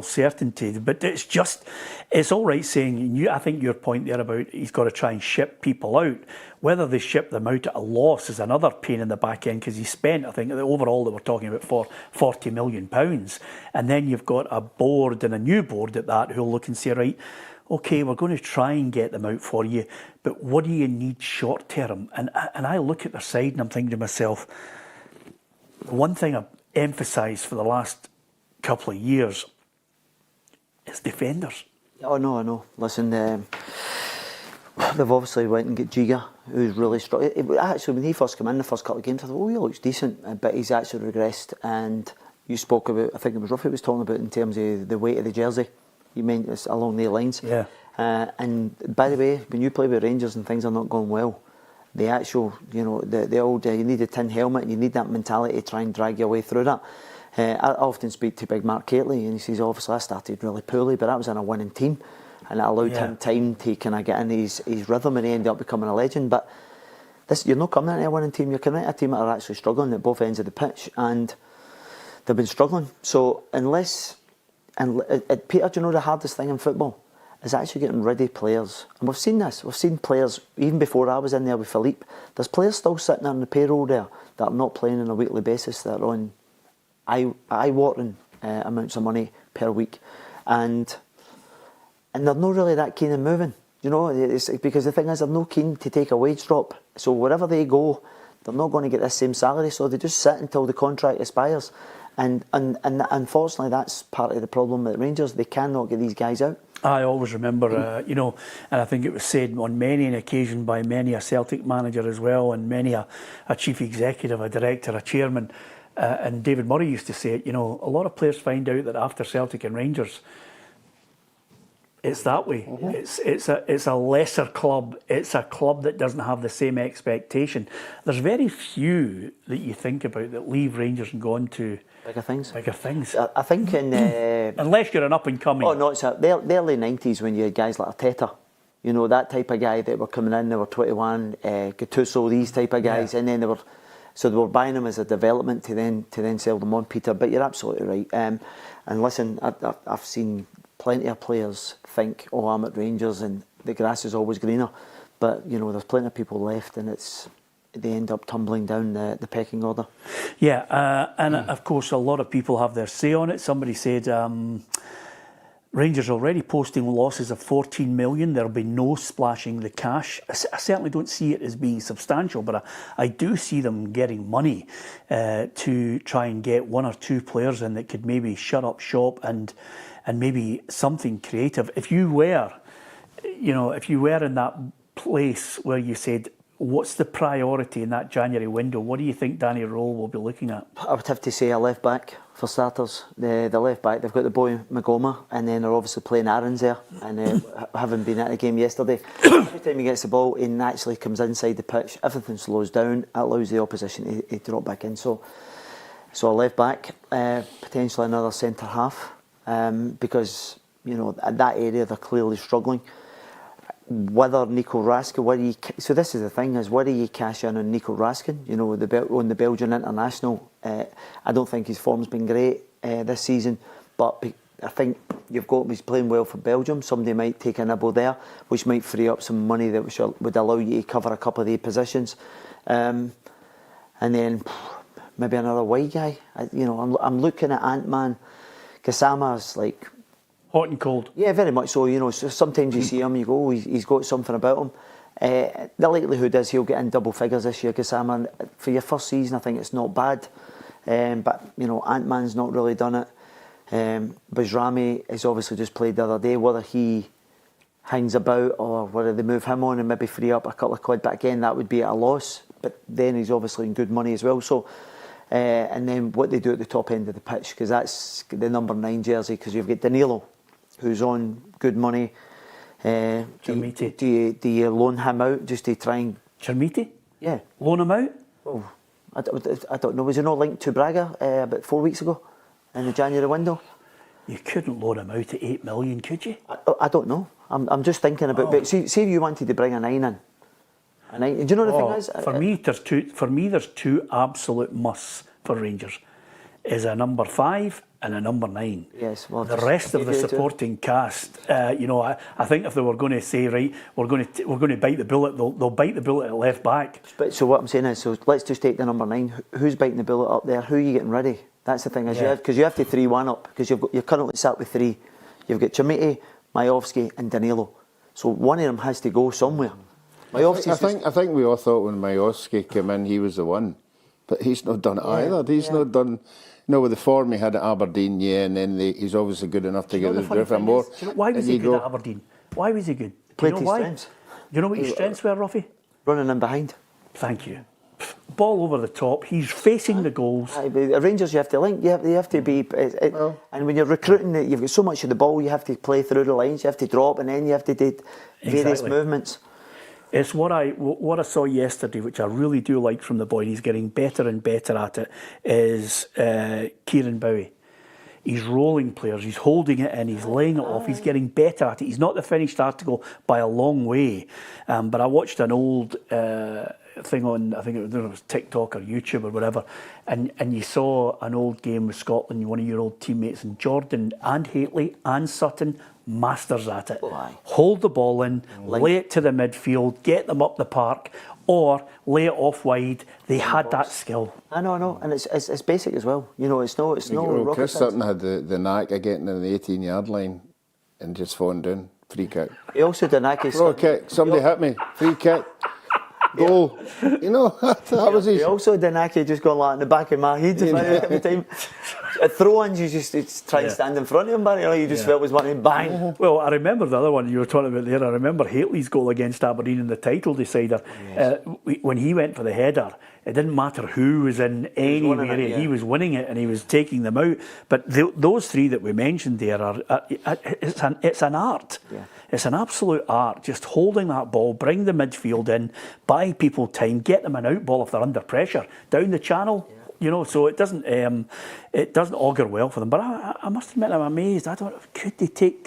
certainty. But it's all right saying, I think your point there about he's got to try and ship people out. Whether they ship them out at a loss is another pain in the back end, because he spent, I think, overall they were talking about for £40 million. And then you've got a board, and a new board at that, who'll look and say, right, OK, we're going to try and get them out for you, but what do you need short term? And I look at their side and I'm thinking to myself, the one thing I've emphasised for the last couple of years is defenders. Oh, no, I know. Listen, they've obviously went and got Giga, who's really strong. Actually, when he first came in the first couple of games, I thought, oh, he looks decent, but he's actually regressed. And you spoke about, I think it was Ruffy was talking about in terms of the weight of the jersey. You meant it's along the lines. Yeah. And by the way, when you play with Rangers and things are not going well, the actual, you know, the old, you need a tin helmet and you need that mentality to try and drag your way through that. I often speak to Big Mark Cately and he says, obviously I started really poorly, but I was in a winning team and it allowed him time to kind of get in his rhythm, and he ended up becoming a legend. But you're not coming into a winning team, you're coming into a team that are actually struggling at both ends of the pitch, and they've been struggling. So Peter, do you know the hardest thing in football is actually getting rid of players? And we've seen this. We've seen players, even before I was in there with Philippe, there's players still sitting on the payroll there that are not playing on a weekly basis, that are on eye-watering amounts of money per week. And they're not really that keen on moving. You know, it's because the thing is, they're not keen to take a wage drop. So wherever they go, they're not going to get the same salary, so they just sit until the contract expires. And unfortunately, that's part of the problem at Rangers. They cannot get these guys out. I always remember, you know, and I think it was said on many an occasion by many a Celtic manager as well, and many a chief executive, a director, a chairman, and David Murray used to say it, you know, a lot of players find out that after Celtic and Rangers, it's that way. Mm-hmm. It's a lesser club. It's a club that doesn't have the same expectation. There's very few that you think about that leave Rangers and go on to bigger things. I think in unless you're an up and coming. Oh no, it's the early 90s when you had guys like Arteta. You know, that type of guy that were coming in. They were 21, Gattuso, these type of guys, and then they were buying them as a development to then sell them on, Peter. But you're absolutely right. And listen, I've seen plenty of players think, oh, I'm at Rangers and the grass is always greener. But, you know, there's plenty of people left and they end up tumbling down the pecking order. Yeah, and of course a lot of people have their say on it. Somebody said Rangers already posting losses of 14 million. There'll be no splashing the cash. I certainly don't see it as being substantial, but I do see them getting money to try and get 1 or 2 players in that could maybe shut up shop and maybe something creative. If you were in that place where you said, what's the priority in that January window? What do you think Danny Rowe will be looking at? I would have to say a left back for starters. The left back, they've got the boy Magoma, and then they're obviously playing Aaron's there, and having been at the game yesterday, every time he gets the ball, he naturally comes inside the pitch. Everything slows down. It allows the opposition to drop back in. So a left back, potentially another centre half, because at that area they're clearly struggling. Whether Nico Raskin, so this is the thing, is whether you cash in on Nico Raskin, on the Belgian international. I don't think his form's been great this season, but I think he's playing well for Belgium. Somebody might take a nibble there, which might free up some money that would allow you to cover a couple of the positions, and then maybe another wide guy. I'm looking at Ant-Man. Gassama's like hot and cold. Yeah, very much so. So sometimes you see him, you go, oh, he's got something about him. The likelihood is he'll get in double figures this year, Gassama. For your first season, I think it's not bad. But Ant-Man's not really done it. Bajrami has obviously just played the other day. Whether he hangs about or whether they move him on and maybe free up a couple of quid, but again, that would be at a loss. But then he's obviously in good money as well. So, and then what they do at the top end of the pitch, because that's the number 9 jersey, because you've got Danilo, who's on good money. Do you loan him out just to try and... Chermiti? Yeah. Loan him out? Oh, I don't know. Was he not linked to Braga about 4 weeks ago in the January window? You couldn't loan him out at 8 million, could you? I don't know. I'm just thinking about... But see if you wanted to bring a 9 in. Do you know the thing is? For me, there's two absolute musts for Rangers. Is a number 5 and a number 9. Yes, well, the rest of the supporting cast, I think if they were going to say, right, we're going to bite the bullet, they'll bite the bullet at left back. But so what I'm saying is, so let's just take the number 9. Who's biting the bullet up there? Who are you getting ready? That's the thing, is because you have to 3-1 up, because you're currently sat with 3. You've got Chermiti, Majowski, and Danilo. So one of them has to go somewhere. I think we all thought when Majowski came in, he was the one, but he's not done it either. He's not done. With the form he had at Aberdeen, and then he's obviously good enough to get the drift more. Why was he good at Aberdeen? Why was he good? Played his strengths. Do you know what his strengths were, Ruffy? Running in behind. Thank you. Ball over the top. He's facing the goals. Rangers, you have to link. You have to be. And when you're recruiting, you've got so much of the ball. You have to play through the lines. You have to drop, and then you have to do various movements. It's what I saw yesterday, which I really do like from the boy, and he's getting better and better at it, is Kieran Bowie. He's rolling players, he's holding it in, he's laying it off, he's getting better at it. He's not the finished article by a long way. But I watched an old thing on, I think it was TikTok or YouTube or whatever, and you saw an old game with Scotland, one of your old teammates, and Jordan and Haitley and Sutton, masters at it. Hold the ball in, lay it to the midfield, get them up the park, or lay it off wide. They had that skill. I know, and it's basic as well. It's no rocket Chris science. Sutton had the knack of getting in the 18-yard line and just falling down. Free kick. He also did knack of... Throw kick. Somebody hit me. Free kick. Goal. That was his... He also did knack of just going like in the back of my head every time. At throw-ins, you just try and stand in front of him, but you just felt it was one and bang. Well, I remember the other one you were talking about there. I remember Haitley's goal against Aberdeen in the title decider. When he went for the header, it didn't matter who was in any area. He was winning it and he was taking them out. But those 3 that we mentioned there it's an art. Yeah. It's an absolute art. Just holding that ball, bring the midfield in, buy people time, get them an out ball if they're under pressure, down the channel. So it doesn't augur well for them. But I must admit, I'm amazed. Could they take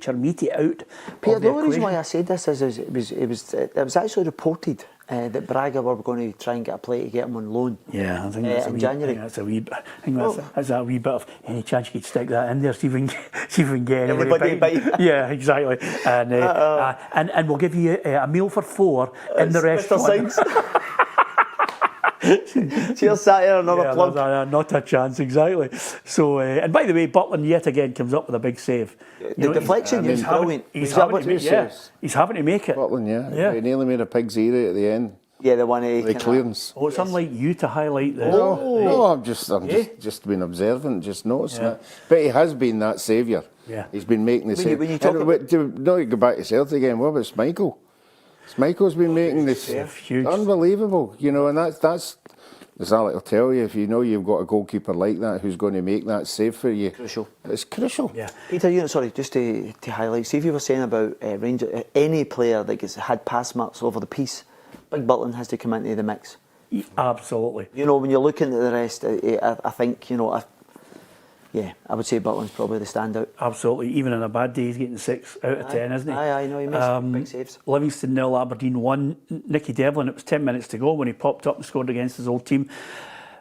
Chermiti out? Peter, the only reason why I said this is it was actually reported that Braga were going to try and get a play to get him on loan. Yeah, I think that's in January. That's a wee bit of any chance you could stick that in there, see if we can get anybody bite. Yeah, exactly. And we'll give you a meal for 4 in the restaurant. Cheers, sat here, another plug. Not a chance, exactly. So, and by the way, Butland yet again comes up with a big save. The deflection is brilliant. He's having to make it. Butland, He nearly made a pig's ear at the end. Yeah, the one the clearance. It's unlike you to highlight this. No, I'm just been observant, just noticing it. But he has been that saviour. Yeah, he's been making the save. When you talk to go back to Celtic again, what about Schmeichel? Michael's been making this huge. unbelievable, you know, and that's as Alec will tell you, if you know you've got a goalkeeper like that who's going to make that save for you, Crucial. It's crucial. Yeah. Peter, sorry, just to highlight, see if you were saying about Rangers, any player that has had pass marks all over the piece, Big Butland has to come into the mix. Absolutely. You know, when you're looking at the rest, I think, you know, I would say Butland's probably the standout. Absolutely. Even on a bad day, he's getting 6 out of 10, isn't he? I know, he makes big saves. Livingston 0, Aberdeen 1. Nicky Devlin, it was 10 minutes to go when he popped up and scored against his old team.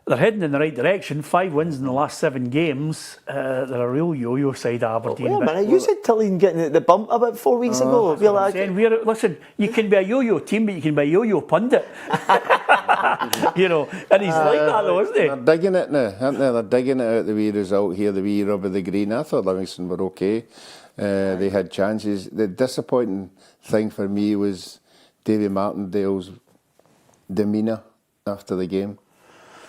They're heading in the right direction. 5 wins in the last 7 games. They're a real yo-yo side, Aberdeen. Wait a minute, you said Tilleen getting the bump about 4 weeks ago. That's what I'm saying. Listen, you can be a yo-yo team, but you can be a yo-yo pundit. You know, and he's like that though, isn't he? They're digging it now, aren't they? They're digging it out, the wee result here, the wee rub of the green. I thought Livingston were okay. They had chances. The disappointing thing for me was Davy Martindale's demeanour after the game.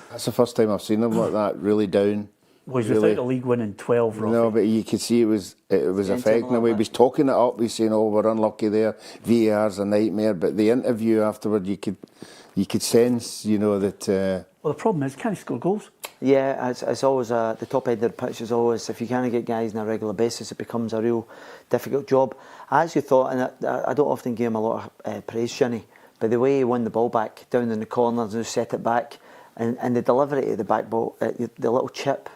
That's the first time I've seen him like that, really down. Well, he's really, without a league win in 12, Robbie. No, but you could see it was affecting him. He was talking it up. He's saying, "Oh, we're unlucky there. VAR's a nightmare." But the interview afterward, you could sense, you know, that. Well, the problem is, can he score goals? Yeah, it's always the top end of the pitch is always, if you can't get guys on a regular basis, it becomes a real difficult job. I actually thought, and I don't often give him a lot of praise, Shinny, but the way he won the ball back down in the corners and set it back. And the delivery of the back ball, the little chip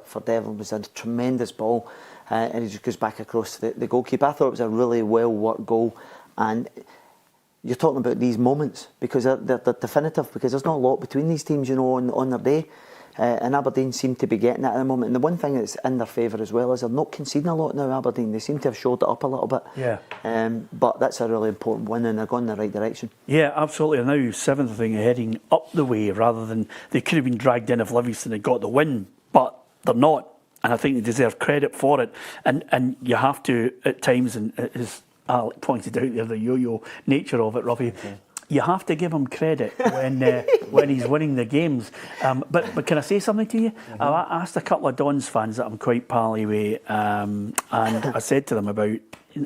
for Devlin was a tremendous ball, and he just goes back across to the goalkeeper. I thought it was a really well worked goal, and you're talking about these moments because they're definitive, because there's not a lot between these teams, you know, on their day. And Aberdeen seem to be getting it at the moment. And the one thing that's in their favour as well is they're not conceding a lot now, Aberdeen. They seem to have showed it up a little bit. Yeah. But that's a really important win, and they're going in the right direction. Yeah, absolutely. And now 7th, I think, heading up the way rather than they could have been dragged in if Livingston had got the win, but they're not. And I think they deserve credit for it. And you have to, at times, and as Alec pointed out there, the yo-yo nature of it, Robbie. Okay. You have to give him credit when he's winning the games. But can I say something to you? Mm-hmm. I asked a couple of Dons fans that I'm quite pally with, and I said to them about,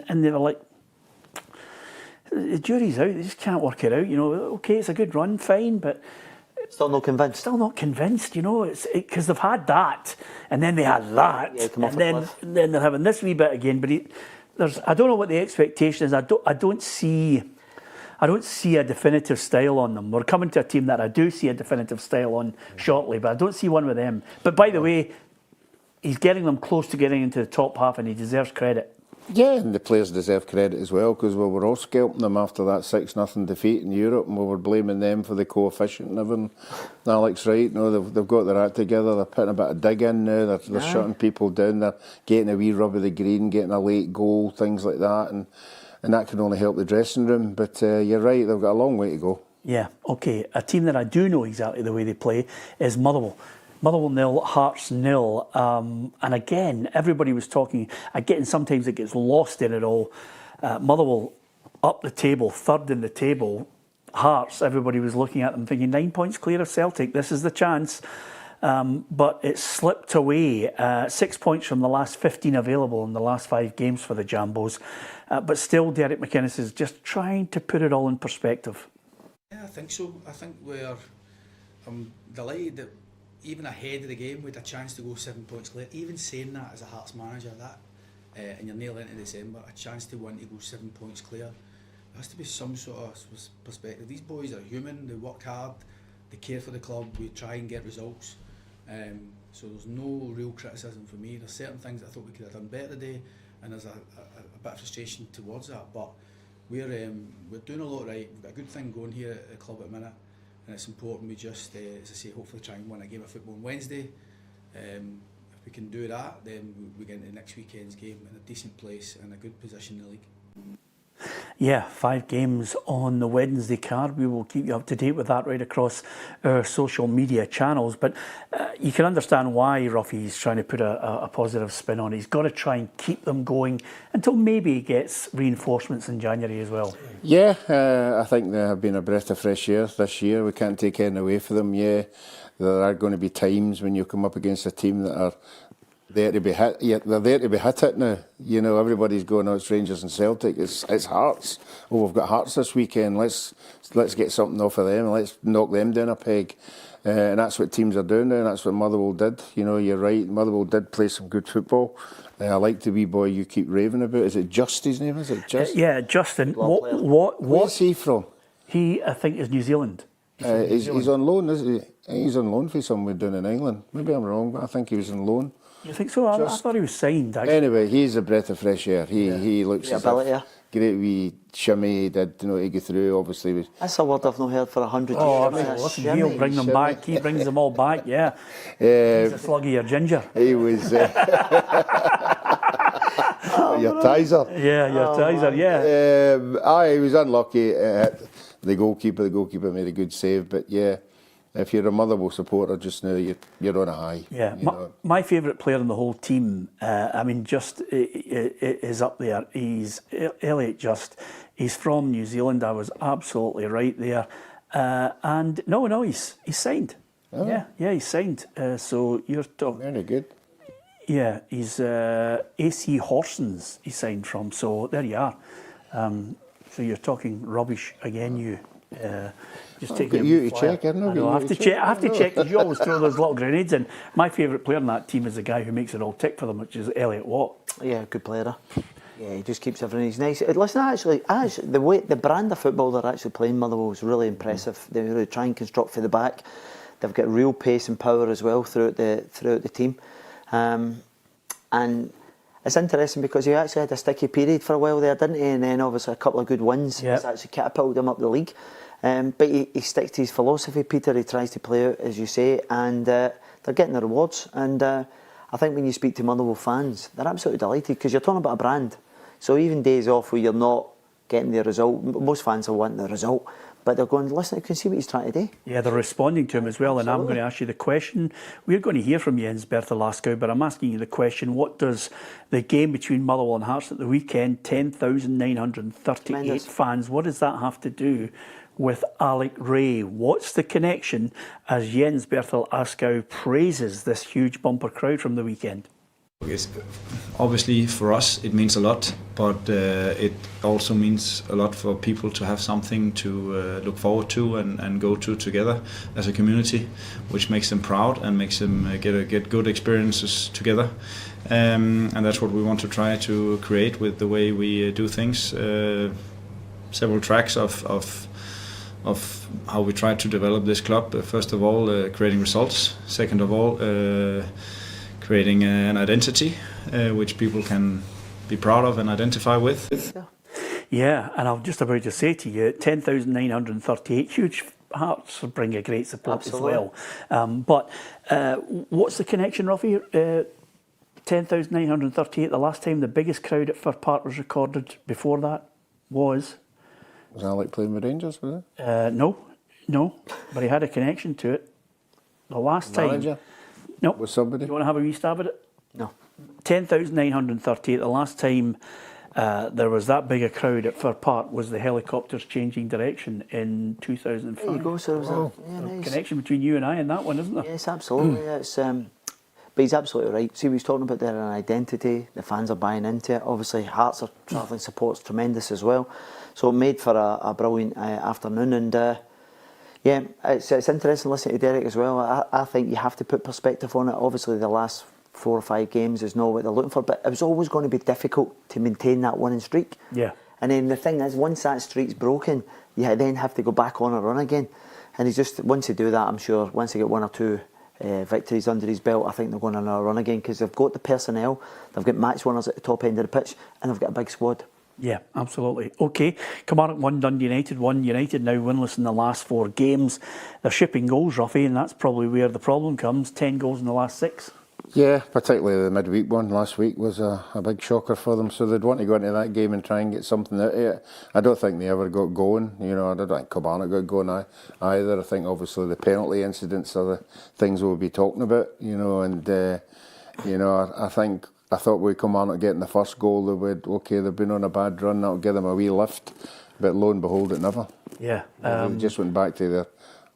and they were like, the jury's out, they just can't work it out. You know, okay, it's a good run, fine, but still not convinced. Still not convinced, you know, it's because they've had that, and then they had that, and then they're having this wee bit again. But I don't know what the expectation is. I don't see a definitive style on them. We're coming to a team that I do see a definitive style on shortly, but I don't see one with them. But by the way, he's getting them close to getting into the top half, and he deserves credit. Yeah, and the players deserve credit as well, because we were all scalping them after that 6-0 defeat in Europe, and we were blaming them for the coefficient and everything. Alex right, no, they've got their act together. They're putting a bit of dig in now. They're shutting people down. They're getting a wee rub of the green, getting a late goal, things like that, and that can only help the dressing room. But you're right, they've got a long way to go. Yeah, okay. A team that I do know exactly the way they play is Motherwell. Motherwell 0, Hearts 0. And again, everybody was talking, again, sometimes it gets lost in it all. Motherwell up the table, 3rd in the table. Hearts, everybody was looking at them thinking 9 points clear of Celtic, this is the chance. But it slipped away. 6 points from the last 15 available in the last 5 games for the Jambos. But still, Derek McInnes is just trying to put it all in perspective. Yeah, I think so. I think I'm delighted that even ahead of the game we had a chance to go 7 points clear. Even saying that as a Hearts manager, and you're nearly into December, a chance to want to go 7 points clear. There has to be some sort of perspective. These boys are human, they work hard, they care for the club, we try and get results. So there's no real criticism for me. There's certain things I thought we could have done better today, and there's a bit of frustration towards that. But we're doing a lot right. We've got a good thing going here at the club at the minute, and it's important we just, as I say, hopefully try and win a game of football on Wednesday. If we can do that, then we get into next weekend's game in a decent place and a good position in the league. Yeah, 5 games on the Wednesday card. We will keep you up to date with that right across our social media channels. But you can understand why Ruffy's trying to put a positive spin on it. He's got to try and keep them going until maybe he gets reinforcements in January as well. Yeah, I think they have been a breath of fresh air this year. We can't take anything away from them. Yeah, there are going to be times when you come up against a team that are there to be hit. Yeah, they're there to be hit at now. You know, everybody's going, oh, it's Rangers and Celtic. It's Hearts. Oh, we've got Hearts this weekend. Let's get something off of them. Let's knock them down a peg. And that's what teams are doing now. And that's what Motherwell did. You know, you're right. Motherwell did play some good football. I like the wee boy you keep raving about. Is it Just his name? Is it Just? Yeah, Justin. Where's What's he from? he? I think is New Zealand. He's on loan, isn't he? He's on loan for somewhere down in England. Maybe I'm wrong, but I think he was on loan. You think so? I thought he was signed. Actually. Anyway, he's a breath of fresh air. He looks as if great wee shimmy he did, you know, to go through. Obviously, that's a word I've not heard for 100 Oh, years. listen, he'll bring them back. He brings them all back. Yeah, he's a slug of your ginger. he was your Tizer. Yeah, your Tizer. Yeah. He was unlucky. The goalkeeper made a good save, but yeah. If you're a Motherwell supporter just now, you're on a high. Yeah, my favourite player in the whole team, I mean, just is up there. He's Elliot Just. He's from New Zealand. I was absolutely right there. And no, he's signed. Oh. Yeah, he's signed. So you're talking. Very good. Yeah, he's AC Horsens. He signed from. So there you are. So you're talking rubbish again, you. Just taking you to check, I know. I have to check. I have to check because you always throw those little grenades in. My favourite player in that team is the guy who makes it all tick for them, which is Elliot Watt. Yeah, good player. Yeah, he just keeps everything. He's nice. Listen, actually, the brand of football they're actually playing, Motherwell, is really impressive. They really try and construct for the back. They've got real pace and power as well throughout the team, and it's interesting because he actually had a sticky period for a while there, didn't he? And then obviously a couple of good wins. Yep. It's actually catapulted him up the league. But he sticks to his philosophy, Peter. He tries to play out, as you say, and they're getting the rewards. And I think when you speak to Motherwell fans, they're absolutely delighted because you're talking about a brand. So even days off where you're not getting the result, most fans will want the result, but they're going, listen, you can see what he's trying to do. Yeah, they're responding to him as well. Absolutely. And I'm going to ask you the question. We're going to hear from Jens Berthelaskau, but I'm asking you the question, what does the game between Motherwell and Hearts at the weekend, 10,938 fans, what does that have to do with Alec Ray? What's the connection as Jens Berthelaskau praises this huge bumper crowd from the weekend? Obviously for us it means a lot, but it also means a lot for people to have something to look forward to and go to together as a community, which makes them proud and makes them get good experiences together. And that's what we want to try to create with the way we do things. Several tracks of how we try to develop this club. First of all, creating results. Second of all, creating an identity which people can be proud of and identify with. Yeah, and I'm just about to say to you, 10,938 huge Hearts bring a great support as well. But what's the connection, Ruffy? 10,938, the last time the biggest crowd at Fir Park was recorded before that was... Was Alec playing with Rangers, was it? No, but he had a connection to it. The last time... Manager? No. Was somebody? Do you want to have a wee stab at it? No. 10,938. The last time there was that big a crowd at Fir Park was the helicopters changing direction in 2005. There you go. So there's a nice connection between you and I and that one, isn't there? Yes, absolutely. It's, but he's absolutely right. See, we was talking about their identity. The fans are buying into it. Obviously, Hearts are travelling support's tremendous as well. So it made for a brilliant afternoon. And yeah, it's interesting listening to Derek as well. I think you have to put perspective on it. Obviously, the last 4 or 5 games is not what they're looking for, but it was always going to be difficult to maintain that winning streak. Yeah. And then the thing is, once that streak's broken, you then have to go back on a run again. And he's just, once they do that, I'm sure, once they get 1 or 2 victories under his belt, I think they're going on a run again because they've got the personnel, they've got match winners at the top end of the pitch, and they've got a big squad. Yeah, absolutely. Okay, Kilmarnock 1, Dundee United 1. United now winless in the last 4 games. They're shipping goals, Ruffy, and that's probably where the problem comes. 10 goals in the last 6. Yeah, particularly the midweek one last week was a big shocker for them. So they'd want to go into that game and try and get something out of it. I don't think they ever got going. You know, I don't think Kilmarnock got going either. I think obviously the penalty incidents are the things we'll be talking about. You know, and you know, I thought with Kilmarnock getting the first goal, they've been on a bad run. That'll give them a wee lift. But lo and behold, it never. Yeah, they just went back to their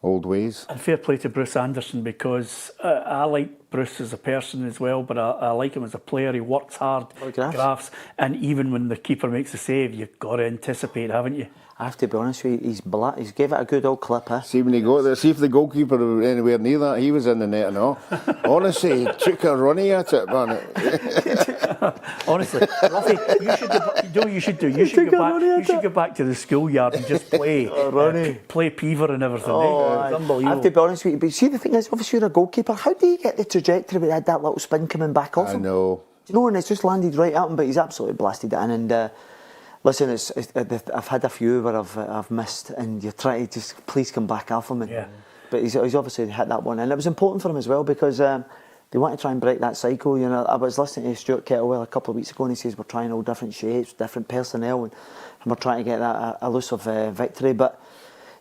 old ways. And fair play to Bruce Anderson, because I like Bruce as a person as well, but I like him as a player. He works hard, grafts, and even when the keeper makes a save, you've got to anticipate, haven't you? I have to be honest with you, he's gave it a good old clip, eh? See when he got there, see if the goalkeeper were anywhere near that, he was in the net and all. Honestly, he took a runny at it, man. Honestly, Ruffy, you should go back to the schoolyard and just play play Peaver and everything. It's unbelievable. I have to be honest with you, but see the thing is, obviously you're a goalkeeper, how do you get the trajectory where he had that little spin coming back off him? I know. Do you know, and it's just landed right at him, but he's absolutely blasted it in, and listen, I've had a few where I've missed, and you're trying to just please come back off him. But he's obviously hit that one, and it was important for him as well, because they want to try and break that cycle. You know, I was listening to Stuart Kettlewell a couple of weeks ago, and he says we're trying all different shapes, different personnel, and we're trying to get that elusive victory. But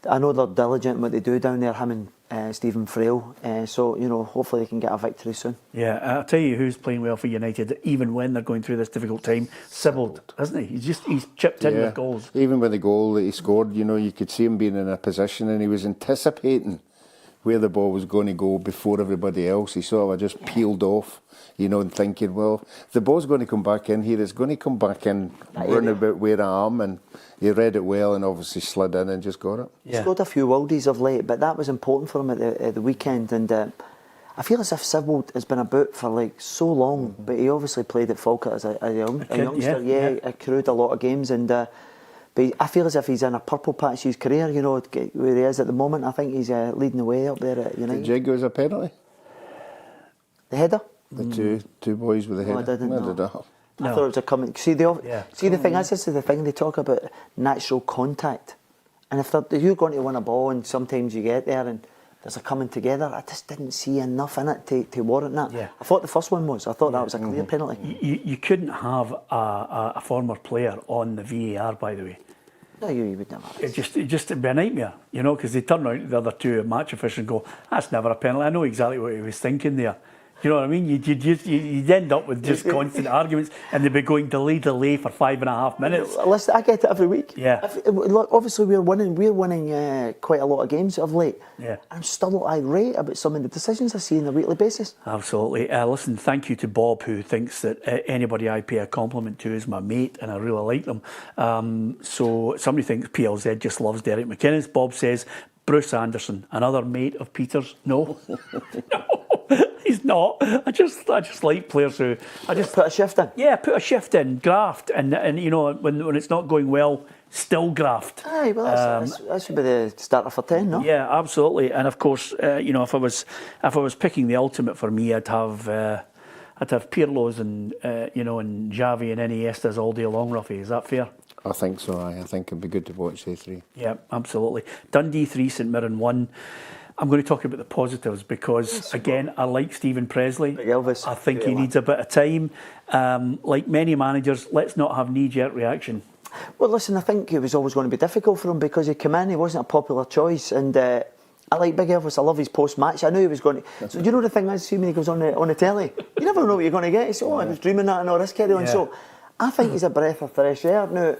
I know they're diligent in what they do down there, him and Stephen Frail. So, you know, hopefully they can get a victory soon. Yeah, I'll tell you who's playing well for United, even when they're going through this difficult time. Sybil, isn't he? He's chipped in with goals. Even with the goal that he scored, you know, you could see him being in a position, and he was anticipating where the ball was going to go before everybody else. He sort of just peeled off, you know, and thinking, well, if the ball's going to come back in here, it's going to come back in, run about where I am, and he read it well and obviously slid in and just got it. He scored a few worldies of late, but that was important for him at the weekend, and I feel as if Sybil has been about for like so long, but he obviously played at Falkirk as a youngster, accrued a lot of games, and but I feel as if he's in a purple patch of his career, you know, where he is at the moment. I think he's leading the way up there at United. The jig was a penalty? The header? The two boys with the header? I didn't know. No. I thought it was a coming. See, the thing is, this is the thing, they talk about natural contact. And if you're going to win a ball, and sometimes you get there and there's a coming together, I just didn't see enough in it to warrant that. Yeah. I thought the first one was. I thought that was a clear penalty. You couldn't have a former player on the VAR, by the way. No, you would never. It just would be a nightmare, you know, because they turn out the other two match officials and go, that's never a penalty. I know exactly what he was thinking there. You know what I mean? You'd end up with just constant arguments, and they'd be going delay for 5.5 minutes. Listen, I get it every week. Yeah. Look, obviously, we're winning quite a lot of games of late. Yeah. I'm still irate about some of the decisions I see on a weekly basis. Absolutely. Listen, thank you to Bob, who thinks that anybody I pay a compliment to is my mate, and I really like them. So somebody thinks PLZ just loves Derek McInnes. Bob says, Bruce Anderson, another mate of Peter's? No. No. He's not. I just like players who Just put a shift in. Yeah, put a shift in, graft, and you know, when it's not going well, still graft. Aye, well that should be the starter for 10, no? Yeah, absolutely. And of course, you know, if I was picking the ultimate for me, I'd have Pirlo's and you know, and Xavi and Iniestas all day long. Ruffy, is that fair? I think so. I think it'd be good to watch the three. Yeah, absolutely. Dundee 3, St Mirren 1. I'm going to talk about the positives because, again, I like Stephen Presley. Elvis. I think he needs a bit of time. Like many managers, let's not have knee-jerk reaction. Well, listen, I think it was always going to be difficult for him because he came in, he wasn't a popular choice, and I like Big Elvis. I love his post-match. I knew he was going to. So, do you know the thing is, see when he goes on the telly, you never know what you're going to get. He said, I was dreaming that and all this carry on. So, I think he's a breath of fresh air. Now,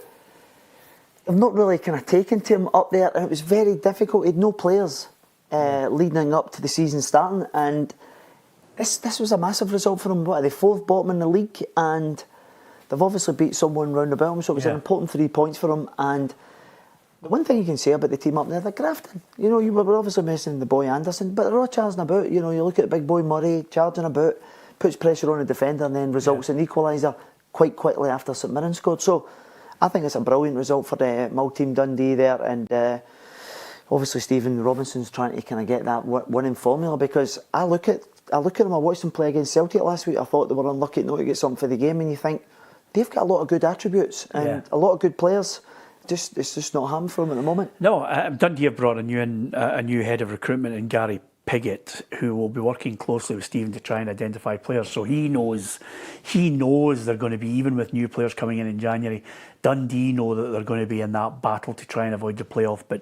I've not really kind of taken to him up there, and it was very difficult. He had no players leading up to the season starting, and this was a massive result for them. What are they, fourth bottom in the league, and they've obviously beat someone round about them, so it was an important 3 points for them. And the one thing you can say about the team up there, they're grafting. You know, you were obviously missing the boy Anderson, but they're all charging about. You know, you look at big boy Murray charging about, puts pressure on the defender, and then results in an equaliser quite quickly after St Mirren scored. So I think it's a brilliant result for the Team Dundee there, and obviously Stephen Robinson's trying to kind of get that winning formula, because I look at them, I watched them play against Celtic last week. I thought they were unlucky not to get something for the game, and you think they've got a lot of good attributes and a lot of good players. It's just not happening for them at the moment. No, Dundee have brought a new head of recruitment in Gary Piggott, who will be working closely with Stephen to try and identify players. So he knows they're going to be, even with new players coming in January, Dundee know that they're going to be in that battle to try and avoid the playoff. But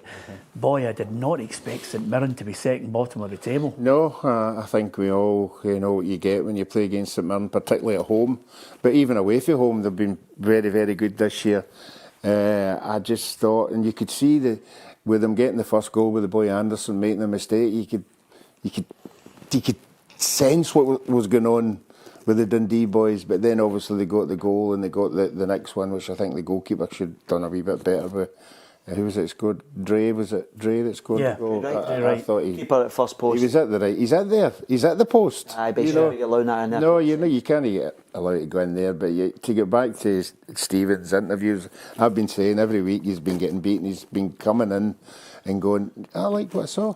boy, I did not expect St Mirren to be second bottom of the table. No, I think we all know what you get when you play against St Mirren, particularly at home. But even away from home, they've been very, very good this year. I just thought, and you could see with them getting the first goal with the boy Anderson making a mistake, you could sense what was going on with the Dundee boys. But then obviously they got the goal and they got the next one, which I think the goalkeeper should have done a wee bit better with. Who was it scored? Was it Dre that scored Yeah, the goal? right. I thought Keeper at first post. he was at the right. He's at there. He's at the post. I bet you're allowing that in there. No, you can't get allowed to go in there. But to get back to Stephen's interviews, I've been saying every week he's been getting beaten. He's been coming in and going, I liked what I saw.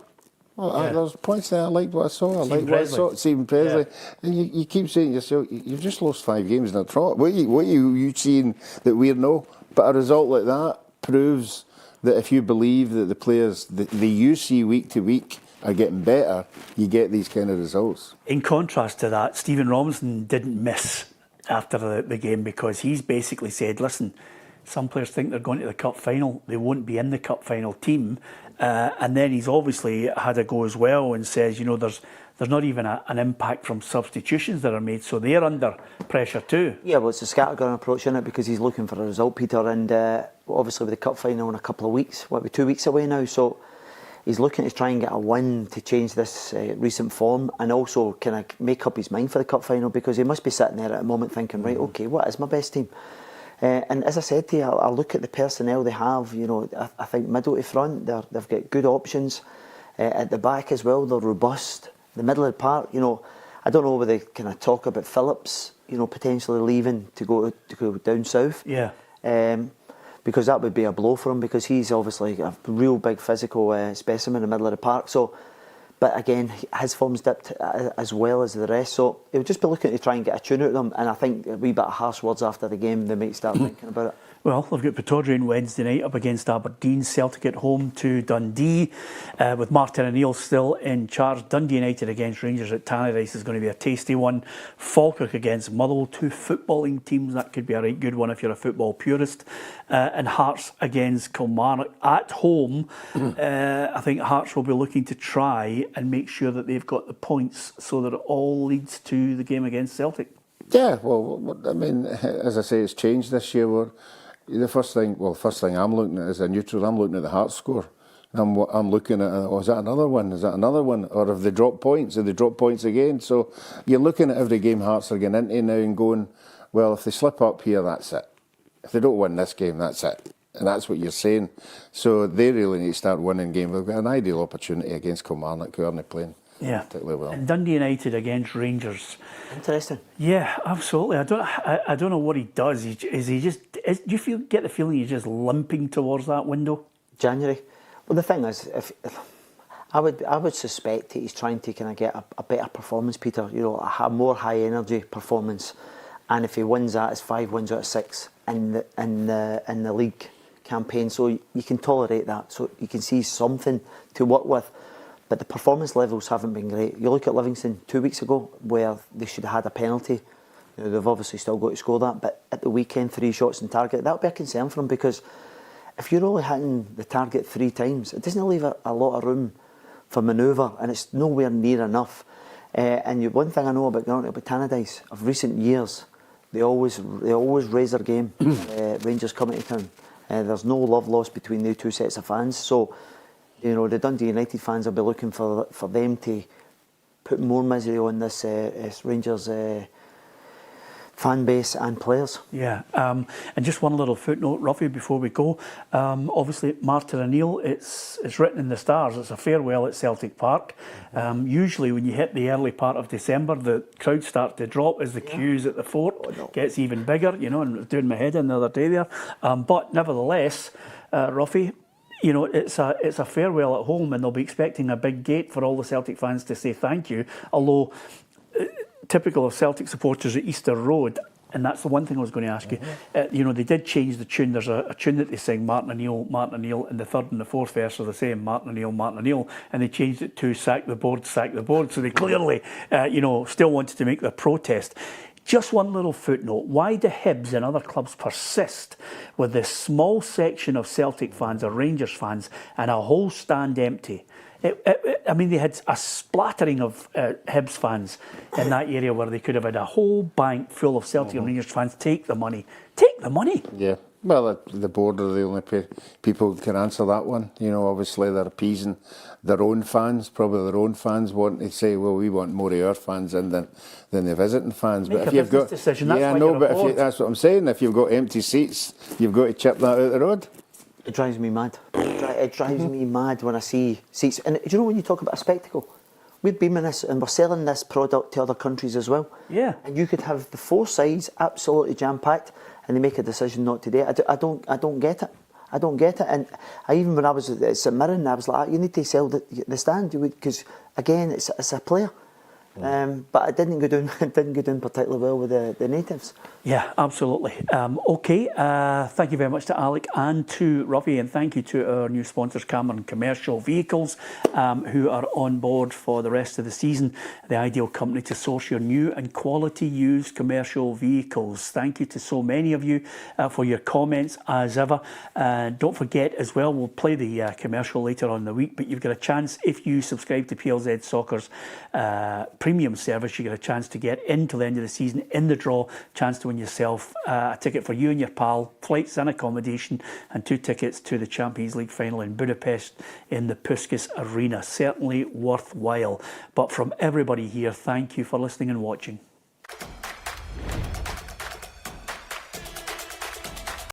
Well, there's points there. I liked what I saw. I liked what I saw. Stephen Presley. Yeah. And you keep saying to yourself, you've just lost 5 games in a trot. What are you seeing that we're no? But a result like that proves that if you believe that the players that you see week to week are getting better, you get these kind of results. In contrast to that, Stephen Robinson didn't miss after the game, because he's basically said, listen, some players think they're going to the cup final, they won't be in the cup final team. And then he's obviously had a go as well and says, there's not even an impact from substitutions that are made, so they're under pressure too. Yeah, well, it's a scattergun approach, isn't it? Because he's looking for a result, Peter, and obviously with the cup final in a couple of weeks, we're 2 weeks away now, so he's looking to try and get a win to change this recent form, and also kind of make up his mind for the cup final, because he must be sitting there at a moment thinking, right, okay, what is my best team? And as I said to you, I look at the personnel they have. I think middle to front, they've got good options. At the back as well, they're robust. The middle of the park, I don't know whether they kind of talk about Phillips, potentially leaving to go down south. Yeah. Because that would be a blow for him, because he's obviously a real big physical specimen in the middle of the park. So, but again, his form's dipped as well as the rest. So he'll just be looking to try and get a tune out of them. And I think a wee bit of harsh words after the game, they might start thinking about it. Well, they've got Pittodrie on Wednesday night up against Aberdeen, Celtic at home to Dundee, with Martin O'Neill still in charge. Dundee United against Rangers at Tannadice is going to be a tasty one. Falkirk against Motherwell, 2 footballing teams. That could be a right good one if you're a football purist. And Hearts against Kilmarnock at home. I think Hearts will be looking to try and make sure that they've got the points so that it all leads to the game against Celtic. Yeah, well, I mean, as I say, it's changed this year. The first thing I'm looking at is a neutral. I'm looking at the Hearts score. I'm looking at, is that another one? Is that another one? Or have they dropped points? Have they dropped points again? So you're looking at every game Hearts are getting into now and going, well, if they slip up here, that's it. If they don't win this game, that's it. And that's what you're saying. So they really need to start winning games. They've got an ideal opportunity against Kilmarnock, who aren't playing particularly well. And Dundee United against Rangers. Interesting. Yeah, absolutely. I don't know what he does. Do you get the feeling he's just limping towards that window? January. Well, the thing is, if I would suspect that he's trying to kind of get a better performance, Peter. A more high energy performance, and if he wins that, it's 5 wins out of 6 in the league campaign. So you can tolerate that. So you can see something to work with. But the performance levels haven't been great. You look at Livingston 2 weeks ago, where they should have had a penalty. They've obviously still got to score that, but at the weekend, 3 shots on target, that would be a concern for them, because if you're only hitting the target 3 times, it doesn't leave a lot of room for manoeuvre, and it's nowhere near enough. One thing I know about Tannadice of recent years, they always raise their game. Rangers coming to town. There's no love lost between the 2 sets of fans. So, the Dundee United fans will be looking for them to put more misery on this Rangers fan base and players. Yeah, and just one little footnote, Ruffy, before we go. Obviously, Martin O'Neill, it's written in the stars, it's a farewell at Celtic Park. Usually when you hit the early part of December, the crowd start to drop as the queues at the fort gets even bigger, and I was doing my head in the other day there. But nevertheless, Ruffy, it's a farewell at home, and they'll be expecting a big gate for all the Celtic fans to say thank you. Although, typical of Celtic supporters at Easter Road, and that's the one thing I was going to ask you. They did change the tune. There's a tune that they sing, Martin O'Neill, and the third and the fourth verse are the same, Martin O'Neill, and they changed it to sack the board. So they clearly, still wanted to make their protest. Just one little footnote. Why do Hibs and other clubs persist with this small section of Celtic fans or Rangers fans and a whole stand empty? They had a splattering of Hibs fans in that area where they could have had a whole bank full of Celtic and Rangers fans. Take the money. Take the money. Yeah. Well, the board are the only people who can answer that one. You know, obviously they're appeasing their own fans. Probably their own fans want to say, well, we want more of our fans in than the visiting fans. Make but a if you've business got, decision, that's yeah, why no, you're but aboard. that's what I'm saying. If you've got empty seats, you've got to chip that out the road. It drives me mad. It drives me mad when I see seats. And do you know when you talk about a spectacle? We're beaming this and we're selling this product to other countries as well. Yeah. And you could have the 4 sides absolutely jam-packed and they make a decision not to do it. I don't get it. I don't get it. And even when I was at St Mirren, I was like, you need to sell the stand, because again, it's a player. But it didn't go down. It didn't go down particularly well with the natives. Yeah, absolutely. Okay, thank you very much to Alec and to Ruffy, and thank you to our new sponsors, Cameron Commercial Vehicles, who are on board for the rest of the season. The ideal company to source your new and quality used commercial vehicles. Thank you to so many of you for your comments as ever. Don't forget as well, we'll play the commercial later on in the week, but you've got a chance if you subscribe to PLZ Soccer's premium service. You get a chance to get into the end of the season in the draw, chance to win yourself a ticket for you and your pal, flights and accommodation, and 2 tickets to the Champions League final in Budapest in the Puskás Arena. Certainly worthwhile. But from everybody here, thank you for listening and watching.